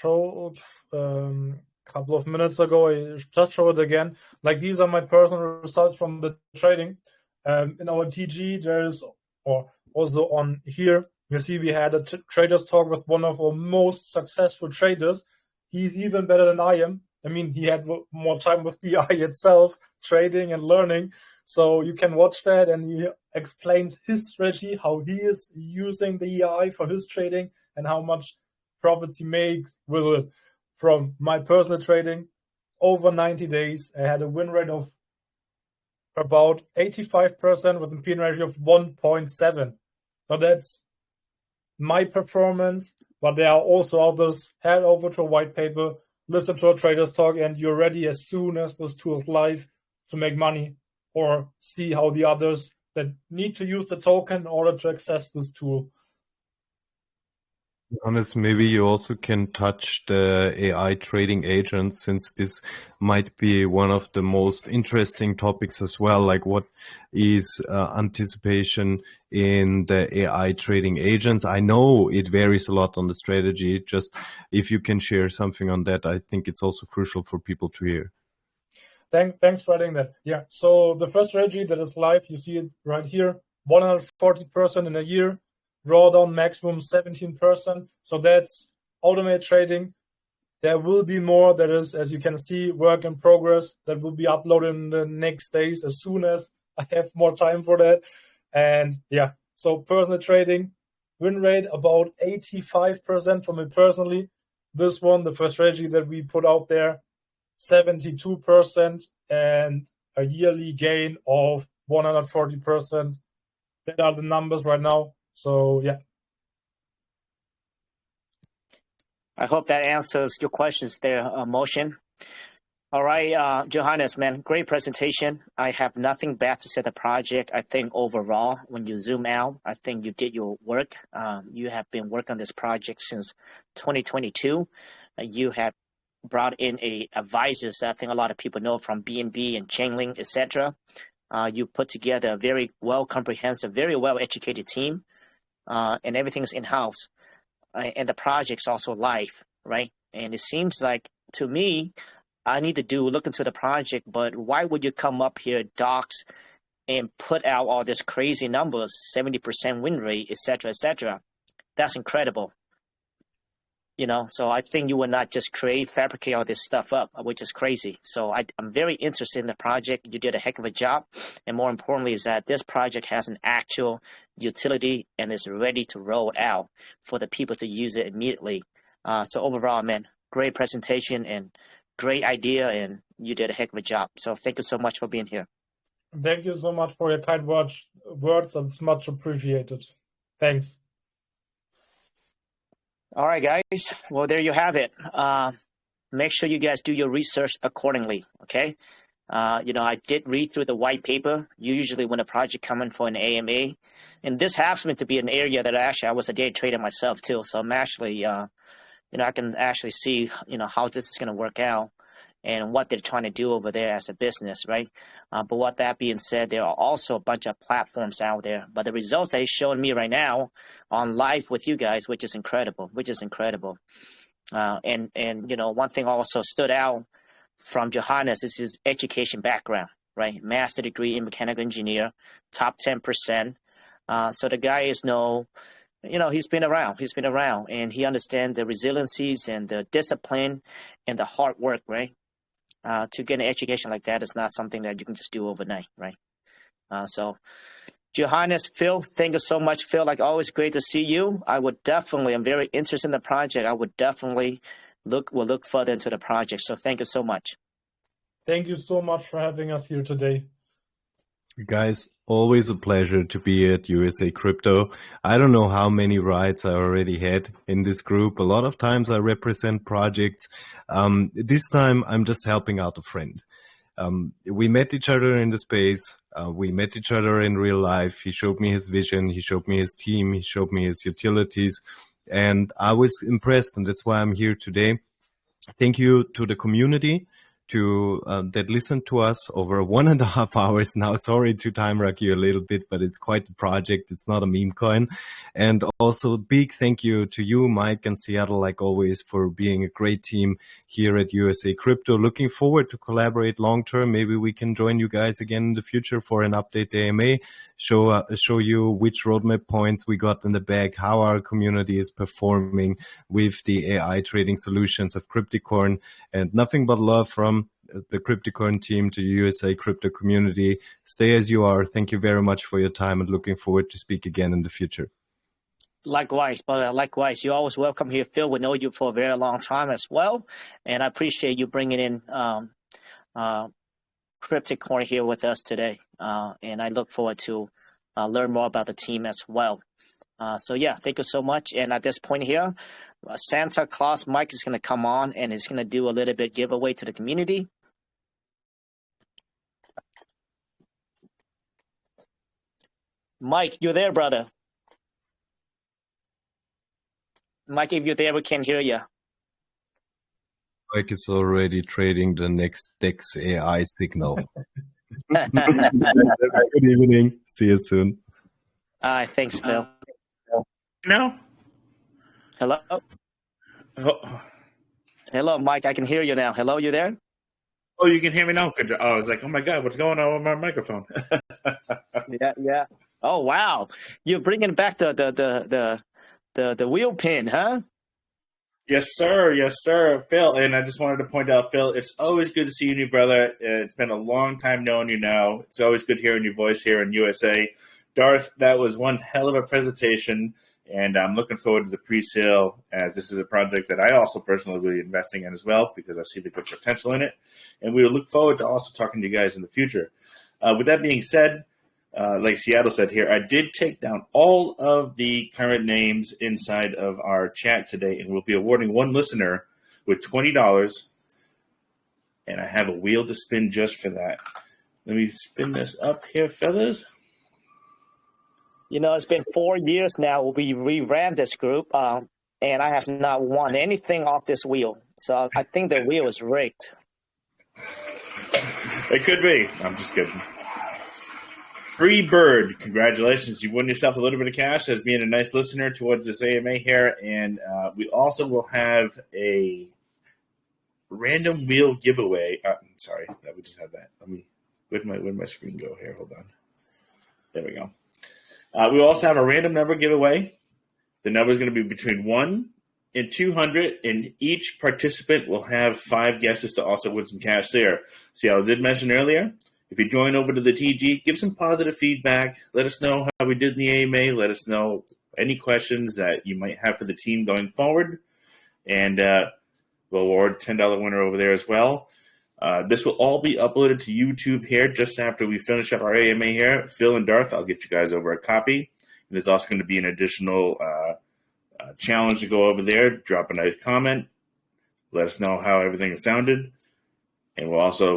showed a couple of minutes ago. I just showed it again. Like, these are my personal results from the trading. In our TG, there's, or also on here, you see we had a traders talk with one of our most successful traders. He's even better than I am. I mean, he had more time with the AI itself, trading and learning. So you can watch that, and he explains his strategy, how he is using the AI for his trading, and how much profits he makes with it. From my personal trading, over 90 days, I had a win rate of about 85% with a P/N ratio of 1.7. So that's my performance, but there are also others. Head over to a white paper, listen to a trader's talk, and you're ready as soon as this tool is live to make money, or see how the others that need to use the token in order to access this tool. Honest, maybe you also can touch the AI trading agents, since this might be one of the most interesting topics as well. Like, what is anticipation in the AI trading agents? I know it varies a lot on the strategy. Just if you can share something on that, I think it's also crucial for people to hear. Thanks for adding that. Yeah, so the first strategy that is live, you see it right here, 140% in a year. Drawdown maximum 17%. So that's automated trading. There will be more that is, as you can see, work in progress that will be uploaded in the next days as soon as I have more time for that. And yeah, so personal trading, win rate about 85% for me personally. This one, the first strategy that we put out there, 72%, and a yearly gain of 140%. That are the numbers right now. So, yeah. I hope that answers your questions there, Motion. All right, Johannes, man, great presentation. I have nothing bad to say the project. I think overall, when you zoom out, I think you did your work. You have been working on this project since 2022. You have brought in advisors I think a lot of people know from BNB and Chainlink, etc. You put together a very well comprehensive, very well educated team. And everything's in-house, and the project's also live, right? And it seems like, to me, I need to look into the project, but why would you come up here, docs, and put out all this crazy numbers, 70% win rate, etc., etc.? That's incredible. So I think you would not just fabricate all this stuff up, which is crazy. So I'm very interested in the project. You did a heck of a job. And more importantly is that this project has an actual utility and is ready to roll out for the people to use it immediately. So overall, man, great presentation and great idea, and you did a heck of a job. So thank you so much for being here. Thank you so much for your kind words. It's much appreciated. Thanks. All right, guys. Well, there you have it. Make sure you guys do your research accordingly, okay? I did read through the white paper. Usually when a project comes in for an AMA, and this happens to be an area that I was a day trader myself too. So I'm actually, I can actually see, how this is going to work out and what they're trying to do over there as a business, right? But with that being said, there are also a bunch of platforms out there. But the results that he's showing me right now on live with you guys, which is incredible. And one thing also stood out from Johannes is his education background, right? Master degree in mechanical engineer, top 10%, So the guy is he's been around. He's been around, and he understands the resiliencies and the discipline and the hard work, right? To get an education like that is not something that you can just do overnight, right? So Johannes, Phil, thank you so much, Phil. Like always, great to see you. I'm very interested in the project. I would definitely look further into the project. So thank you so much. Thank you so much for having us here today. Guys, always a pleasure to be at USA Crypto. I don't know how many rides I already had in this group. A lot of times I represent projects. This time I'm just helping out a friend. We met each other in the space. We met each other in real life. He showed me his vision. He showed me his team. He showed me his utilities. And I was impressed, and that's why I'm here today. Thank you to the community that listened to us over 1.5 hours now. Sorry to time rock you a little bit, but it's quite a project. It's not a meme coin. And also big thank you to you, Mike and Seattle, like always, for being a great team here at USA Crypto. Looking forward to collaborate long term. Maybe we can join you guys again in the future for an update AMA, show you which roadmap points we got in the bag, how our community is performing with the AI trading solutions of Crypticorn, and nothing but love from the Crypticorn team to USA Crypto community. Stay as you are. Thank you very much for your time, and looking forward to speak again in the future. Likewise, but likewise, you're always welcome here. Phil, we know you for a very long time as well, and I appreciate you bringing in Crypticorn here with us today, and I look forward to learn more about the team as well. So yeah, thank you so much. And at this point here, Santa Claus Mike is going to come on and is going to do a little bit giveaway to the community. Mike, you're there, brother. Mike, if you're there, we can't hear you. Mike is already trading the next DEX AI signal. Good evening. See you soon. All right, thanks, Phil. No. Hello? Oh. Hello, Mike. I can hear you now. Hello, you there? Oh, you can hear me now? Good. I was like, oh my God, what's going on with my microphone? Yeah. Oh wow, you're bringing back the wheel pin, huh? Yes, sir, Phil. And I just wanted to point out, Phil, it's always good to see you, new brother. It's been a long time knowing you now. It's always good hearing your voice here in USA. Darth, that was one hell of a presentation, and I'm looking forward to the pre-sale, as this is a project that I also personally will be investing in as well, because I see the good potential in it. And we will look forward to also talking to you guys in the future. With that being said, like Seattle said here, I did take down all of the current names inside of our chat today, and we'll be awarding one listener with $20. And I have a wheel to spin just for that. Let me spin this up here, fellas. You know, it's been 4 years now. We reran this group, and I have not won anything off this wheel. So I think the wheel is rigged. It could be. I'm just kidding. Free Bird, congratulations. You won yourself a little bit of cash as being a nice listener towards this AMA here. And we also will have a random wheel giveaway. Sorry, we just had that. Where'd my screen go here? Hold on. There we go. We will also have a random number giveaway. The number is going to be between 1 and 200, and each participant will have 5 guesses to also win some cash there. See, I did mention earlier, if you join over to the TG, give some positive feedback. Let us know how we did in the AMA. Let us know any questions that you might have for the team going forward. And we'll award $10 winner over there as well. This will all be uploaded to YouTube here just after we finish up our AMA here. Phil and Darth, I'll get you guys over a copy. And there's also going to be an additional challenge to go over there. Drop a nice comment. Let us know how everything sounded. And we'll also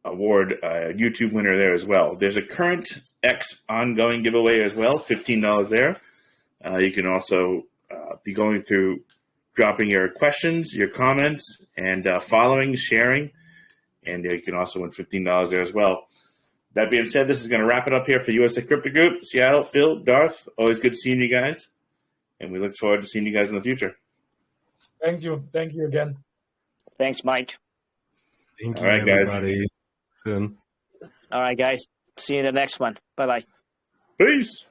award a YouTube winner there as well. There's a current X ongoing giveaway as well, $15 there. You can also be going through, dropping your questions, your comments, and following, sharing. And you can also win $15 there as well. That being said, this is going to wrap it up here for USA Crypto Group. Seattle, Phil, Darth, always good seeing you guys. And we look forward to seeing you guys in the future. Thank you. Thank you again. Thanks, Mike. Thank you, All right, guys. everybody. Soon. All right, guys. See you in the next one. Bye-bye. Peace.